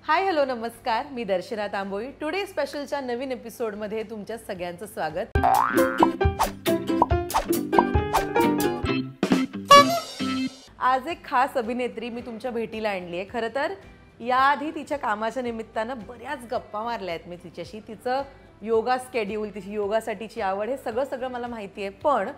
Hi hello नमस्कार, मी दर्शना Tamboli. Today स्पेशलच्या नवीन एपिसोडमध्ये तुमच्या सगळ्यांचं स्वागत. आज एक खास अभिनेत्री मी तुमच्या भेटीला आणली आहे. खरं तर याआधी तिच्या कामाच्या निमित्तानं बऱ्याच गप्पा मारल्या आहेत मी तिच्याशी. तिचं योगा स्केड्यूल, तिची योगासाठीची आवड, हे सगळं मला माहिती आहे. पण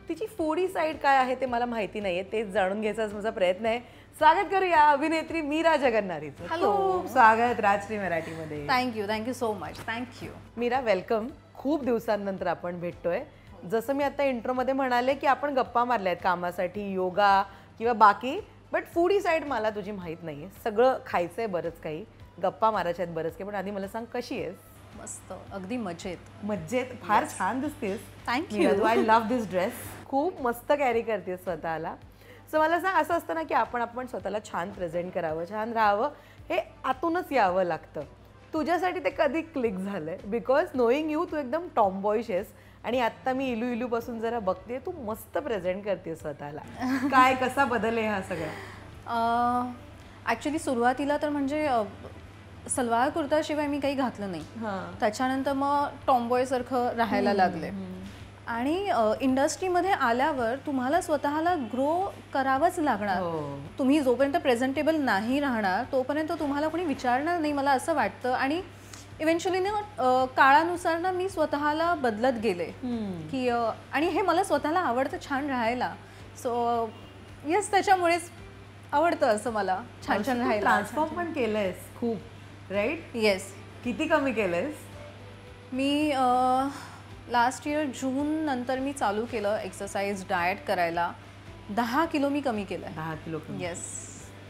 तिची फूडी साईड काय आहे ते मला माहिती नाही आहे. तेच जाणून घ्यायचा माझा प्रयत्न आहे. स्वागत करूया अभिनेत्री मीरा जगन्नाथीचं. खूप स्वागत राजश्री मराठीमध्ये. Thank you so much. Thank you Meera, welcome. खूप दिवसांनंतर आपण भेटतोय. जसं मी आता इंट्रोमध्ये म्हणाले की आपण गप्पा मारल्या आहेत कामासाठी, योगा किंवा बाकी, बट फूडी साईड मला तुझी माहीत नाही आहे. सगळं खायचं आहे, बरंच काही गप्पा मारायच्या आहेत, बरंच काही. पण आधी मला सांग, कशी आहेस? मस्त, अगदी मजेत. फार छान दिसतेस. Thank you. I love this dress. खूप मस्त कॅरी करतेस स्वतःला. सो मला सांग, असं असतं ना की आपण स्वतःला छान प्रेझेंट करावं, छान राहावं, हे आतूनच यावं लागतं. तुझ्यासाठी ते कधी क्लिक झालंय? बिकॉज नोईंग यू, तू एकदम टॉमबॉयश आहेस आणि आत्ता मी इलू पासून जरा बघते, तू मस्त प्रेझेंट करते स्वतःला. काय, कसा बदल आहे हा सगळा? ॲक्च्युली सुरुवातीला तर म्हणजे सलवार कुर्ताशिवाय मी काही घातलं नाही. त्याच्यानंतर मग टॉमबॉयसारखं राहायला लागले. आणि इंडस्ट्रीमध्ये आल्यावर तुम्हाला स्वतःला ग्रो करावंच लागणार. तुम्ही जोपर्यंत प्रेझेंटेबल नाही राहणार तोपर्यंत तुम्हाला कोणी विचारणार नाही, मला असं वाटतं. आणि इव्हेंच्युअली ना काळानुसार ना मी स्वतःला बदलत गेले की आणि हे मला स्वतःला आवडतं छान राहायला. सो येस, त्याच्यामुळेच आवडतं असं मला छान राहायला. ट्रान्सफॉर्म पण केलंयस खूप, राईट? येस. किती कमी केलंयस? मी लास्ट इयर जून नंतर मी चालू केलं एक्सरसाइज, डाएट करायला. 10 किलो मी कमी केलं. 10 किलो? येस.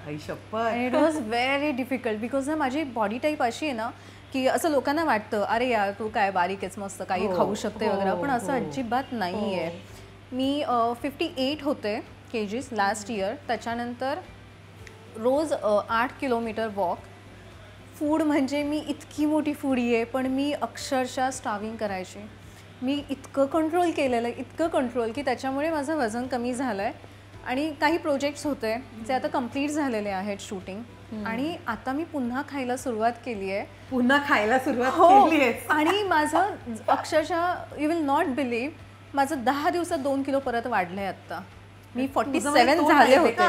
आई शप्पथ. It was very difficult because ना माझी बॉडी टाईप अशी आहे ना की असं लोकांना वाटतं अरे यार तू काय बारीक आहेस, मस्त काही खाऊ शकते वगैरे, पण असं अजिबात नाही आहे. मी 58 होते kgs लास्ट इयर. त्याच्यानंतर रोज 8 किलोमीटर वॉक. फूड म्हणजे मी इतकी मोठी फूडी आहे, पण मी अक्षरशः स्टार्विंग करायची. मी इतकं कंट्रोल केलेलं आहे, इतकं कंट्रोल की त्याच्यामुळे माझं वजन कमी झालं आहे. आणि काही प्रोजेक्ट्स होते जे आता कंप्लीट झालेले आहेत शूटिंग. आणि आता मी पुन्हा खायला सुरुवात केली आहे. पुन्हा खायला सुरुवात केली आहे? आणि माझं अक्षरशः यू विल नॉट बिलीव्ह, माझं 10 दिवसात 2 किलो परत वाढलंय. आता मी 47 झाले होते.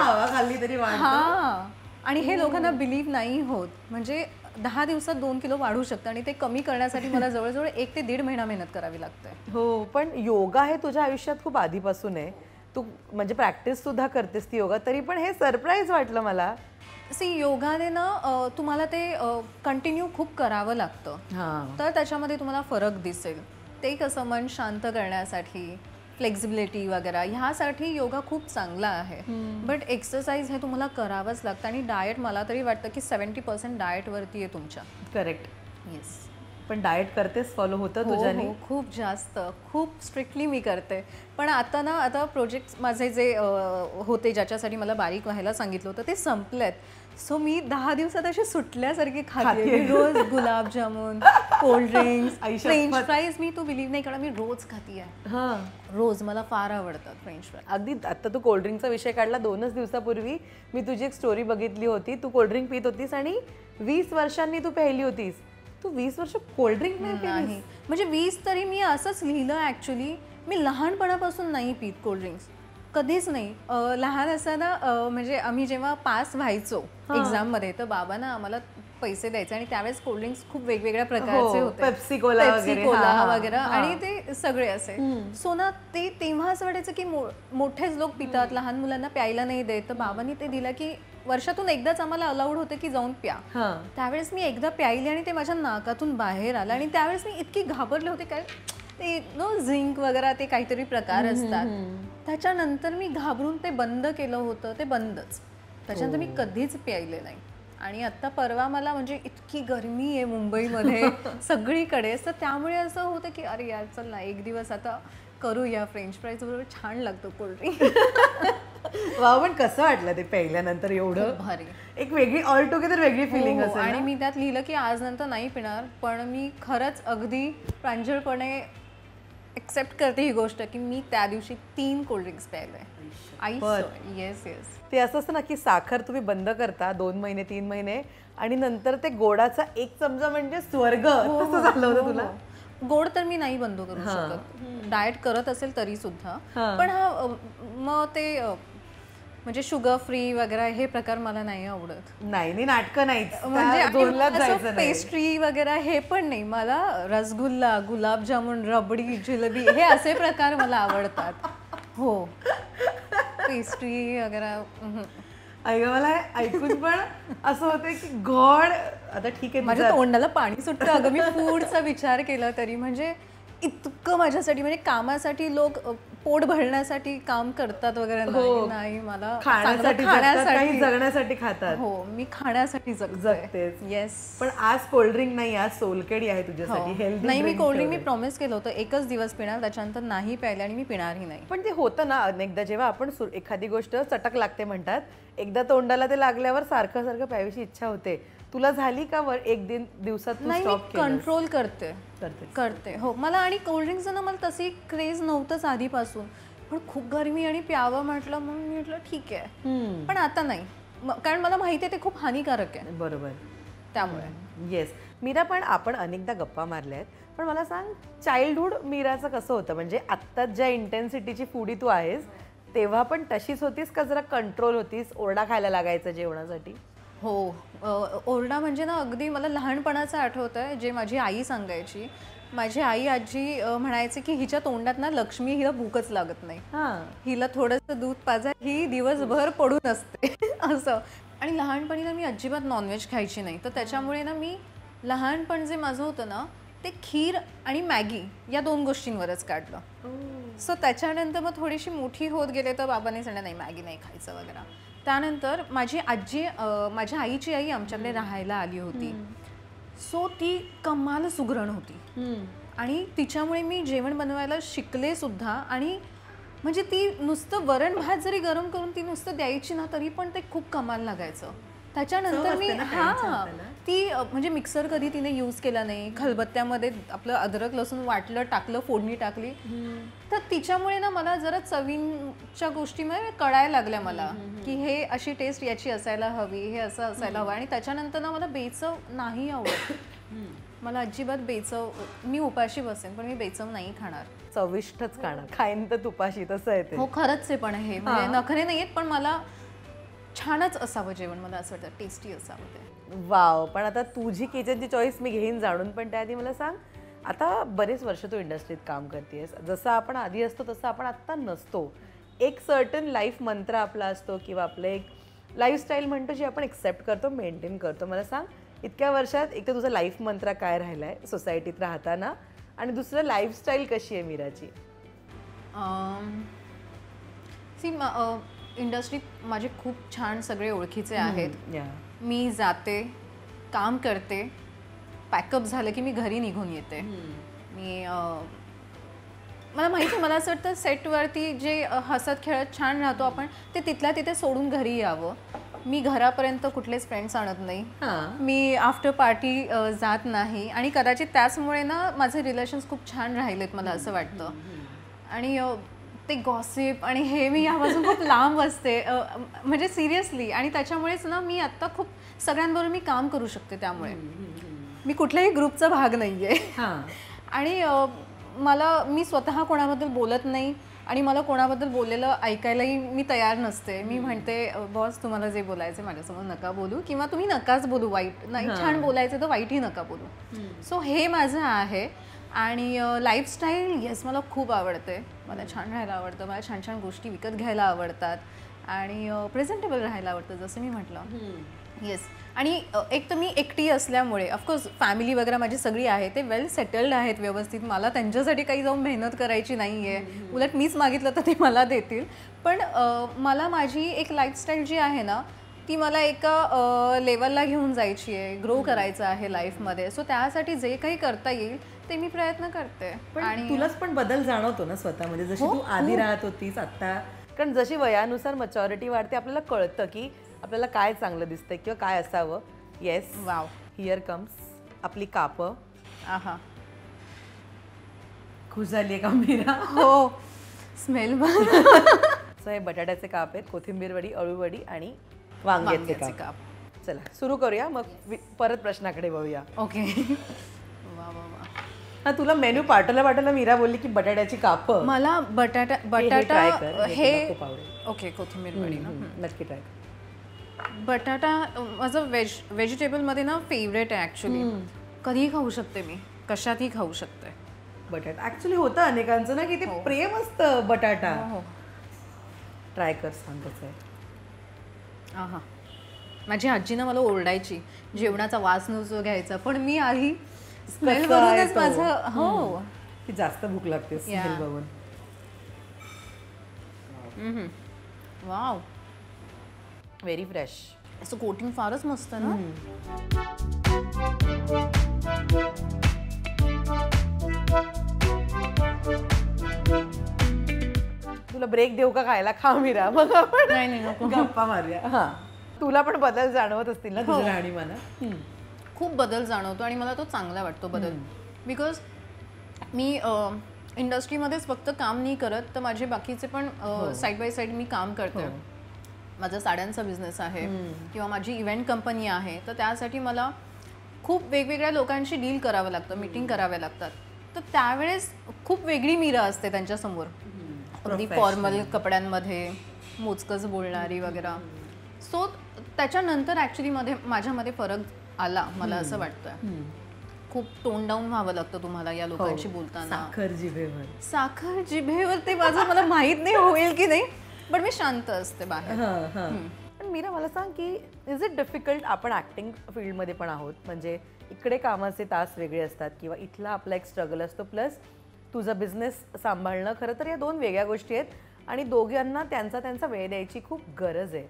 हां, आणि हे लोकांना बिलीव्ह नाही होत. म्हणजे 10 दिवसात 2 किलो वाढू शकतं आणि ते कमी करण्यासाठी मला जवळजवळ 1 ते 1.5 महिना मेहनत करावी लागते. हो, पण योगा हे तुझ्या आयुष्यात खूप आधीपासून आहे. तू म्हणजे प्रॅक्टिस सुद्धा करतेस ती योगा, तरी पण हे सरप्राईज वाटलं मला. योगाने ना तुम्हाला ते कंटिन्यू खूप करावं लागतं, तर त्याच्यामध्ये तुम्हाला फरक दिसेल. ते कसं मन शांत करण्यासाठी, फ्लेक्झिबिलिटी वगैरे ह्यासाठी योगा खूप चांगला आहे. बट एक्सरसाइज हे तुम्हाला करावंच लागतं. आणि डाएट, मला तरी वाटतं की 70% डाएटवरती आहे तुमच्या. करेक्ट. येस. पण डाएट करतेस, फॉलो होतं तुझ्याने? खूप जास्त, खूप स्ट्रिक्टली मी करते. पण आता प्रोजेक्ट्स माझे जे होते ज्याच्यासाठी मला बारीक व्हायला सांगितलं होतं ते संपलेत. सो मी 10 दिवसात अशी सुटल्यासारखी खाते. रोज गुलाबजामुन, कोल्ड्रिंक्स, फ्रेंच फ्राईज. मी तू बिलीव्ह नाही करा, मी रोज खाते आहे. रोज. मला फार आवडतात फ्रेंच फ्राईज. अगदी. आता तू कोल्ड्रिंकचा विषय काढला. 2च दिवसापूर्वी मी तुझी एक स्टोरी बघितली होती. तू कोल्ड्रिंक पित होतीस आणि 20 वर्षांनी तू प्यायली होतीस. तू 20 वर्ष कोल्ड्रिंक नाही? म्हणजे 20 तरी मी असंच लिहिलं. ॲक्च्युली मी लहानपणापासून नाही पित कोल्ड्रिंक्स, कधीच नाही. लहान असताना म्हणजे आम्ही जेव्हा पास व्हायचो एक्झाममध्ये, तर बाबांना आम्हाला पैसे द्यायचे आणि त्यावेळेस कोल्ड्रिंक्स खूप वेगवेगळ्या प्रकारचे होते. पेप्सी कोला वगैरे आणि ते सगळे असे. सो ना ते तेव्हा असं वाटायचं की मोठेच लोक पितात, लहान मुलांना प्यायला नाही देत. तर बाबांनी ते दिलं की वर्षातून एकदाच आम्हाला अलाउड होते की जाऊन प्या. त्यावेळेस मी एकदा प्यायली आणि ते माझ्या नाकातून बाहेर आलं. आणि त्यावेळेस मी इतकी घाबरले होते, काय ते झिंक वगैरे ते काहीतरी प्रकार असतात. त्याच्यानंतर मी घाबरून ते बंद केलं होतं. ते बंदच. त्याच्यानंतर मी कधीच प्यायले नाही. आणि आत्ता परवा मला म्हणजे इतकी गरमी आहे मुंबईमध्ये सगळीकडे, तर त्यामुळे असं होतं की अरे यार चल ना एक दिवस आता करूया फ्रेंच फ्राईज बरोबर, छान लागतं कोल्ड्रिंक. वा, पण कसं वाटलं ते प्यायल्यानंतर? एवढं भारी, एक वेगळी, ऑल टुगेदर वेगळी फिलिंग असेल. आणि मी त्यात लिहिलं की आज नंतर नाही पिणार, पण मी खरंच अगदी प्रांजळपणे एक्सेप्ट करते ही गोष्ट की मी त्या दिवशी 3 कोल्ड्रिंक्स प्यायले. आई येस येस. ते असं असतं ना की साखर तुम्ही बंद करता 2 महिने 3 महिने आणि नंतर ते गोडाचा 1 चमचा म्हणजे स्वर्ग तसं झालं होतं तुला. गोड तर मी नाही बंद करू शकत, डाएट करत असेल तरी सुद्धा. पण हा मग ते म्हणजे शुगर फ्री वगैरे हे प्रकार मला नाही आवडत. नाही नाटकं नाहीच, म्हणजे पेस्ट्री वगैरे हे पण नाही. मला रसगुल्ला, गुलाबजामुन, रबडी, जिलेबी हे असे प्रकार मला आवडतात. हो, पेस्ट्री वगैरे ऐका मला ऐकून पण असं होतं की गॉड. आता ठीक आहे, माझ्या तोंडाला पाणी सुटतं अगं मी फूडचा विचार केला तरी. म्हणजे इतकं माझ्यासाठी, म्हणजे कामासाठी लोक पोट भरण्यासाठी काम करतात वगैरे. नाही, मला खाण्यासाठी जगण्यासाठी खातात. हो, मी खाण्यासाठी जगतेच. येस. पण आज कोल्ड्रिंक नाही, आज सोलकडी आहे तुझ्यासाठी. हेल्दी नाही, मी कोल्ड्रिंक मी प्रॉमिस केलं होतं 1च दिवस पिणार, त्याच्यानंतर नाही प्यायला आणि मी पिणारही नाही. पण ते होतं ना अनेकदा, जेव्हा आपण एखादी गोष्ट चटक लागते म्हणतात, एकदा तोंडाला ते लागल्यावर सारखं सारखं प्यावीची इच्छा होते. तुला झाली का वर 1 दिवसात? नाही, मी कंट्रोल करते. हो, मला आणि कोल्ड्रिंक्स ना मला तशी क्रेज नव्हतंच आधीपासून. पण खूप गरमी आणि प्यावं म्हटलं म्हणून मी म्हटलं ठीक आहे. पण आता नाही, कारण मला माहिती आहे ते खूप हानिकारक आहे. बरोबर. त्यामुळे येस मीरा, पण आपण अनेकदा गप्पा मारल्या आहेत, पण मला सांग चाइल्डहुड मीराचं कसं होतं? म्हणजे आत्ताच ज्या इंटेन्सिटीची फूडी तू आहेस तेव्हा पण तशीच होतीस का जरा कंट्रोल होतीस? ओरडा खायला लागायचा जेवणासाठी? हो, ओरडा म्हणजे ना अगदी मला लहानपणाचं आठवत आहे, जे माझी आई सांगायची. माझी आई आजी म्हणायची की हिच्या तोंडात ना लक्ष्मी, हिला भूकच लागत नाही, हिला थोडंसं दूध पाजा, ही दिवसभर पडून असते असं. आणि लहानपणी ना मी अजिबात नॉनव्हेज खायची नाही, तर त्याच्यामुळे ना मी लहानपण जे माझं होतं ना ते खीर आणि मॅगी या 2 गोष्टींवरच काढलं. सो त्याच्यानंतर मग थोडीशी मोठी होत गेले तर बाबांनी सांगितलं नाही मॅगी नाही खायचं वगैरे. त्यानंतर माझी आजी, माझ्या आईची आई आमच्याकडे राहायला आली होती. सो ती कमाल सुगरण होती आणि तिच्यामुळे मी जेवण बनवायला शिकले सुद्धा. आणि म्हणजे ती नुसतं वरण भात जरी गरम करून ती नुसतं द्यायची ना तरी पण ते खूप कमाल लागायचं. त्याच्यानंतर मी ती म्हणजे मिक्सर कधी तिने यूज केला नाही. खलबत्त्यामध्ये आपलं अद्रक लसूण वाटलं, टाकलं, फोडणी टाकली. तर तिच्यामुळे ना मला जरा चवीच्या गोष्टी कळायला लागल्या मला की हे अशी टेस्ट याची असायला हवी, हे असं असायला हवं. आणि त्याच्यानंतर ना मला बेचव नाही आवडत. मला अजिबात बेचव, मी उपाशी बसेन पण मी बेचव नाही खाणार. चविष्टच खाणार, खाईन तर तुपाशी, तसं आहे ते. हो, खरंच आहे. पण हे म्हणजे नखरे नाही आहेत, पण मला छानच असावं जेवण, मला असं वाटतं टेस्टी असावं ते. वाव. पण आता तुझी किचनची चॉईस मी घेईन जाणून, पण त्याआधी मला सांग, आता बरेच वर्ष तू इंडस्ट्रीत काम करतेस, जसं आपण आधी असतो तसं आपण आत्ता नसतो. एक सर्टन लाईफ मंत्र आपला असतो किंवा आपलं एक लाईफस्टाईल म्हणतो जे आपण एक्सेप्ट करतो, मेंटेन करतो. मला सांग इतक्या वर्षात एक तर तुझा लाईफ मंत्र काय राहिला आहे सोसायटीत राहताना, आणि दुसरं लाईफस्टाईल कशी आहे मीराची? इंडस्ट्रीत माझे खूप छान सगळे ओळखीचे आहेत. मी जाते, काम करते, पॅकअप झालं की मी घरी निघून येते. मी मला माहिती आहे, मला असं वाटतं सेटवरती जे हसत खेळत छान राहतो आपण ते तिथल्या तिथे सोडून घरी यावं. मी घरापर्यंत कुठलेच फ्रेंड्स आणत नाही, मी आफ्टर पार्टी जात नाही. आणि कदाचित त्याचमुळे ना माझे रिलेशन्स खूप छान राहिलेत मला असं वाटतं. आणि ते गॉसिप आणि हे मी यापासून खूप लांब असते, म्हणजे सिरियसली. आणि त्याच्यामुळेच ना मी आत्ता खूप सगळ्यांबरोबर मी काम करू शकते. त्यामुळे मी कुठल्याही ग्रुपचा भाग नाही आहे. आणि मी स्वतः कोणाबद्दल बोलत नाही आणि मला कोणाबद्दल बोललेलं ऐकायलाही मी तयार नसते. मी म्हणते बॉस तुम्हाला जे बोलायचं माझ्यासमोर नका बोलू, किंवा तुम्ही नकाच बोलू. वाईट नाही, छान बोलायचं तर वाईटही नका बोलू. सो हे माझं आहे. आणि लाईफस्टाईल येस मला खूप आवडते, मला छान राहायला आवडतं, मला छान छान गोष्टी विकत घ्यायला आवडतात आणि प्रेझेंटेबल राहायला आवडतं जसं मी म्हटलं. येस. आणि एक तर मी एकटी असल्यामुळे ऑफकोर्स फॅमिली वगैरे माझी सगळी आहे ते वेल सेटल्ड आहेत व्यवस्थित. मला त्यांच्यासाठी काही जाऊन मेहनत करायची नाही आहे, उलट मीच मागितलं तर ते मला देतील. पण मला माझी एक लाईफस्टाईल जी आहे ना ती मला एका लेवलला घेऊन जायची आहे, ग्रो करायचं आहे लाईफमध्ये. सो त्यासाठी जे काही करता येईल ते मी प्रयत्न करते. आणि तुलाच पण बदल जाणवतो ना स्वतःमध्ये, जशी तू आधी राहत होतीस आत्ता? कारण जशी वयानुसार मॅच्युरिटी वाढते आपल्याला कळतं की आपल्याला काय चांगलं दिसतंय किंवा काय असावं. येस. वाव. हिअर कम्स आपली कापं. आहा, खुश झाली का मीरा? हो, स्मेल सो हे बटाट्याचे काप आहेत, कोथिंबीर वडी, अळू वडी आणि वांग्याचे काप. चला सुरू करूया, मग परत प्रश्नाकडे वळूया. ओके. वा वा वा. हा, तुला मेन्यू पाठवला मीरा बोलली की बटाट्याची काप. मला बटाटा हे ओके, कोथिंबीर वडी ना, नक्की ट्राय. बटाटा माझं व्हेजिटेबलमध्ये ना फेवरेट आहे ॲक्च्युली. कधीही खाऊ शकते मी, कशातही खाऊ शकते. बटाटा ॲक्च्युली होतं अनेकांचं ना की ते प्रेम असतं बटाटा. ट्राय कर, सांग कसं आहे. हा, माझी आजी ना मला ओरडायची, जेवणाचा वास नव्हतो घ्यायचा, पण मी आधी स्मेल बघूनच माझं हो की जास्त भूक लागते स्मेल बघून. Wow, very fresh. असं कोटिंग फारच मस्त ना. तुला ब्रेक देऊ का खायला? खा मीरा, मग आपण नाही गप्पा मारूया. हा, तुला पण बदल जाणवत असतील ना तुझ्या राहणीमानात? खूप बदल जाणवतो आणि मला तो चांगला वाटतो बदल. बिकॉज मी इंडस्ट्रीमध्येच फक्त काम नाही करत, तर माझे बाकीचे पण साईड बाय साईड मी काम करते. माझा साड्यांचा बिझनेस आहे किंवा माझी इव्हेंट कंपनी आहे, तर त्यासाठी मला खूप वेगवेगळ्या लोकांशी डील करावं लागतं, मीटिंग कराव्या लागतात. तर त्यावेळेस खूप वेगळी मीरा असते त्यांच्यासमोर, अगदी फॉर्मल कपड्यांमध्ये मोजकच बोलणारी वगैरे. सो त्याच्यानंतर ॲक्च्युली माझ्यामध्ये फरक आला, मला असं वाटतं. खूप टोन डाऊन व्हावं लागतं तुम्हाला या लोकांशी बोलताना. साखर जिभेवर ते माझं मला माहीत नाही होईल की नाही, पण मी शांत असते बाहेर. पण मीरा मला सांग की इज इट डिफिकल्ट? आपण ॲक्टिंग फील्डमध्ये पण आहोत, म्हणजे इकडे कामाचे तास वेगळे असतात किंवा इथला आपला एक स्ट्रगल असतो, प्लस तुझा बिझनेस सांभाळणं. खरं तर या दोन वेगळ्या गोष्टी आहेत आणि दोघांना त्यांचा वेळ द्यायची खूप गरज आहे.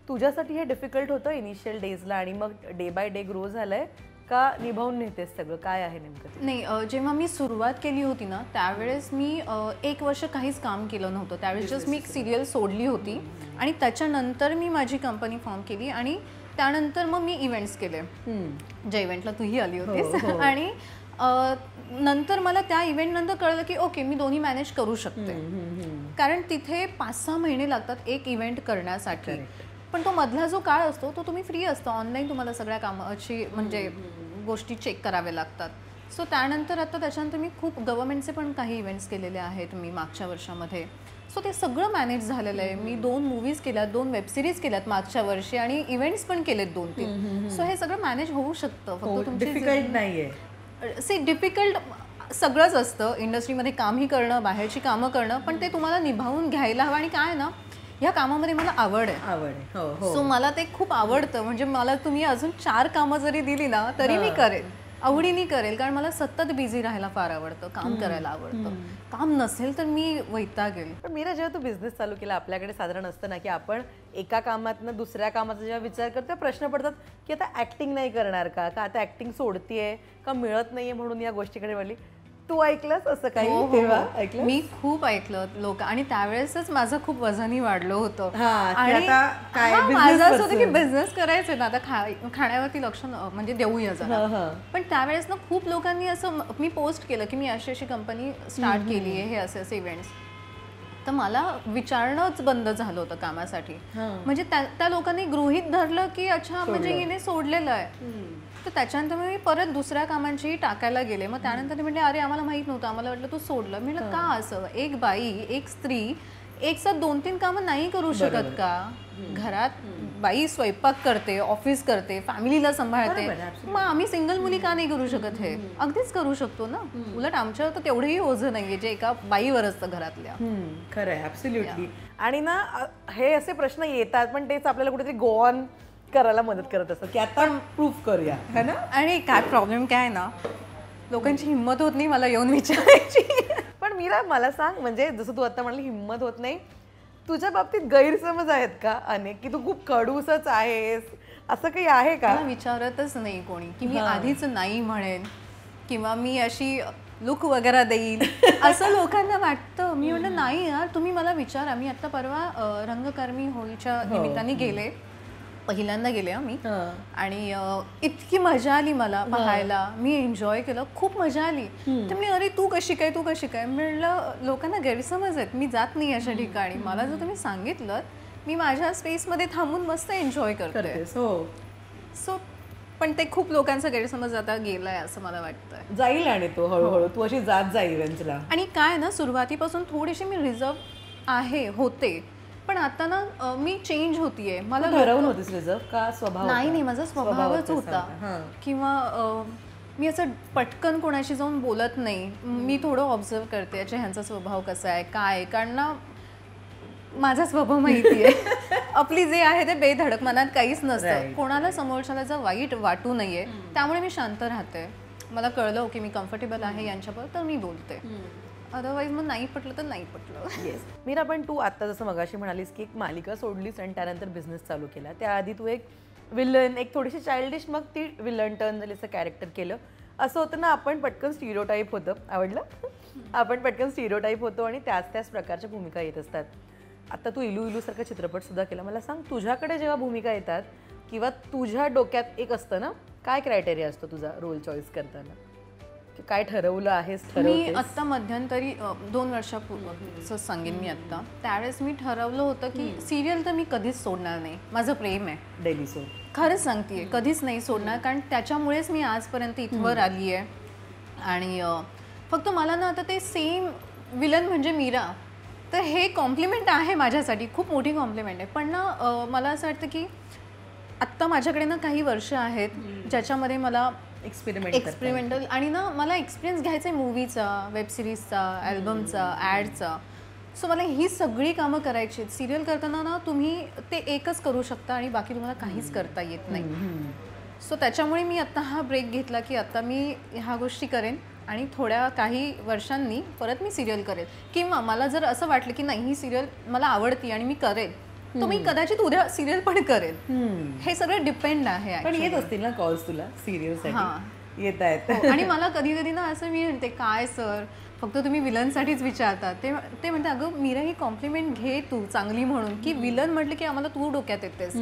तुझ्यासाठी हे डिफिकल्ट होतं इनिशियल डेजला आणि मग डे बाय डे ग्रो झालंय का निभावून नेतेस सगळं? काय आहे नेमकं? नाही, जेव्हा मी सुरुवात केली होती ना त्यावेळेस मी 1 वर्ष काहीच काम केलं नव्हतं. त्यावेळेस जस्ट मी एक सिरियल सोडली होती आणि त्याच्यानंतर मी माझी कंपनी फॉर्म केली आणि त्यानंतर मग मी इव्हेंट्स केले. ज्या इव्हेंटला तूही आली होतीस. आणि नंतर मला त्या इव्हेंट नंतर कळलं की ओके, मी दोन्ही मॅनेज करू शकते. कारण तिथे 5-6 महिने लागतात एक इव्हेंट करण्यासाठी, पण तो मधला जो काळ असतो तो तुम्ही फ्री असतो. ऑनलाईन तुम्हाला सगळ्या कामाची म्हणजे गोष्टी चेक कराव्या लागतात. सो त्यानंतर आता त्याच्यानंतर मी खूप गव्हर्नमेंटचे पण काही इव्हेंट्स केलेले आहेत मी मागच्या वर्षामध्ये. सो ते सगळं मॅनेज झालेलं आहे. मी 2 मूवीज केल्यात, 2 वेबसिरीज केल्यात मागच्या वर्षी आणि इव्हेंट्स पण केलेत 2-3. सो हे सगळं मॅनेज होऊ शकतं. फक्त तुमची डिफिकल्ट नाहीये. डिफिकल्ट सगळंच असतं इंडस्ट्रीमध्ये, कामही करणं, बाहेरची कामं करणं, पण ते तुम्हाला निभावून घ्यायला हवं. आणि काय ना, ह्या कामामध्ये मला आवड आहे. सो मला ते खूप आवडतं. म्हणजे मला तुम्ही अजून 4 कामं जरी दिली ना तरी मी करेन, आवडीने करेल. कारण मला सतत बिझी राहायला फार आवडतं, काम करायला आवडतं. काम नसेल तर मी वैतागेल. पण मीरा, जेव्हा तू बिझनेस चालू केला आपल्याकडे साधारण असतं ना की आपण एका कामातनं दुसऱ्या कामाचा जेव्हा विचार करतो प्रश्न पडतात की आता ऍक्टिंग नाही करणार का आता ऍक्टिंग सोडतीये का मिळत नाहीये म्हणून या गोष्टीकडे वळली. तू ऐकलंस असं काही? तेव्हा ऐकलं मी खूप ऐकलं लोक. आणि त्यावेळेसच माझं खूप वजनही वाढलं होतं. आणि माझं असं होतं की बिझनेस करायचं ना, आता खाण्यावरती लक्ष म्हणजे देऊया जरा. पण त्यावेळेस ना खूप लोकांनी असं मी पोस्ट केलं की मी अशी कंपनी स्टार्ट केली आहे, हे असे इव्हेंट्स. तर मला विचारणंच बंद झालं होतं कामासाठी. म्हणजे त्या लोकांनी गृहीत धरलं की अच्छा म्हणजे हिने सोडलेलं आहे. तर त्याच्यानंतर मी परत दुसऱ्या कामांची टाकायला गेले. मग त्यानंतर ते म्हणले अरे आम्हाला माहित नव्हतं, आम्हाला वाटलं तू सोडलं. मी म्हटलं का असं? एक बाई, एक स्त्री एक साथ 2-3 कामं नाही करू शकत का? घरात बाई स्वयंपाक करते, ऑफिस करते, फॅमिलीला सांभाळते, मग आम्ही सिंगल मुली का नाही करू शकत? हे अगदीच करू शकतो ना. उलट आमच्यावर तर तेवढंही ओझं नाहीये जे एका बाईवर असतं घरातल्या. खरं आहे, ॲब्सोल्युटली. आणि ना हे असे प्रश्न येतात पण तेच आपल्याला कुठेतरी गो ऑन करायला मदत करत असतात की आता प्रूफ करूया, है ना. आणि काय प्रॉब्लेम काय ना, लोकांची हिंमत होत नाही मला येऊन विचारायची. पण मीरा मला सांग, म्हणजे जसं तू आता म्हणली हिंमत होत नाही, तुझ्या बाबतीत गैरसमज आहेत का अनेक की तू खूप खडूसच आहेस, असं काही आहे का? विचारतच नाही कोणी की मी आधीच नाही म्हणेन किंवा मी अशी लुक वगैरे देईल असं लोकांना वाटतं. मी म्हणलं नाही यार, तुम्ही मला विचारा. मी आता परवा रंगकर्मी होळीच्या निमित्ताने गेले. पहिल्यांदा गेले मी आणि इतकी मजा आली मला पाहायला. मी एन्जॉय केलं, खूप मजा आली. तर मी अरे तू कशी काय म्हणलं, लोकांना गैरसमज आहेत, मी जात नाही अशा ठिकाणी. मला जर तुम्ही सांगितलं मी माझ्या स्पेसमध्ये थांबून मस्त एन्जॉय करते. सो पण ते खूप लोकांचा गैरसमज आता गेलाय असं मला वाटतं. जाईल आणि तो हळूहळू तू अशी जात जा इव्हेंट्सला. आणि काय ना, सुरुवातीपासून थोडीशी मी रिझर्व होते, पण आता ना मी चेंज होतीये. मला ठरवून होतीस रिझर्व का स्वभाव? नाही, माझा स्वभावच होता. किंवा मी असं पटकन कोणाशी जाऊन बोलत नाही. मी थोडं ऑब्झर्व करते अच्छा ह्यांचा स्वभाव कसा आहे काय, कारण ना माझा स्वभाव माहिती आहे. आपली जे आहे ते बेधडक, मनात काहीच नसतं. कोणाला समोरच्याला जर वाईट वाटू नये त्यामुळे मी शांत राहते. मला कळलं की मी कम्फर्टेबल आहे यांच्याबरोबर तर मी बोलते. अदरवाईज मग नाही पटलं तर नाही पटलं. येस मीरा, पण तू आता जसं मगाशी म्हणालीस की एक मालिका सोडलीस आणि त्यानंतर बिझनेस चालू केला. त्याआधी तू एक विलन, एक थोडीशी चाइल्डिश, मग ती विलन टर्न झाली, असं कॅरेक्टर केलं. असं होतं ना, आपण पटकन स्टिरियोटाईप होतं. आवडलं? आपण पटकन स्टिरियोटाईप होतो आणि त्याच प्रकारच्या भूमिका येत असतात. आता तू इलू इलू सारखा चित्रपटसुद्धा केला. मला सांग, तुझ्याकडे जेव्हा भूमिका येतात किंवा तुझ्या डोक्यात एक असतं ना, काय क्रायटेरिया असतो तुझा रोल चॉईस करताना? काय ठरवलं आहेस? मी आत्ता मध्यंतरी 2 वर्षापूर्वीच सांगेन मी आत्ता, त्यावेळेस मी ठरवलं होतं की सिरियल तर मी कधीच सोडणार नाही. माझं प्रेम आहे डेली सोड, खरंच सांगतेय, कधीच नाही सोडणार. कारण त्याच्यामुळेच मी आजपर्यंत इथवर आली आहे. आणि फक्त मला ना आता ते सेम विलन म्हणजे मीरा, तर हे कॉम्प्लिमेंट आहे माझ्यासाठी, खूप मोठी कॉम्प्लिमेंट आहे. पण ना मला असं वाटतं की आत्ता माझ्याकडे ना काही वर्ष आहेत ज्याच्यामध्ये मला एक्सपेरिमेंटल आणि ना मला एक्सपिरियन्स घ्यायचा आहे मूवीचा, वेब सिरीजचा, अल्बमचा, ॲडचा. सो मला ही सगळी कामं करायची आहेत. सिरियल करताना ना तुम्ही ते एकच करू शकता आणि बाकी तुम्हाला काहीच करता येत नाही. सो त्याच्यामुळे मी आत्ता हा ब्रेक घेतला की आत्ता मी ह्या गोष्टी करेन आणि थोड्या काही वर्षांनी परत मी सिरियल करेन. किंवा मला जर असं वाटलं की नाही ही सिरियल मला आवडती आणि मी करेन, तो मी कदाचित उद्या सिरियल पण करेन. हे सगळं डिपेंड आहे. पण येत असतील ना कॉल्स तुला सिरियलसाठी? येत आहेत. आणि मला कधी कधी ना असं मी म्हणते काय सर फक्त तुम्ही विलनसाठीच विचारतात. ते म्हणते अगं मीरा ही कॉम्प्लिमेंट घे तू चांगली म्हणून, की विलन म्हटलं की आम्हाला तू डोक्यात येतेस.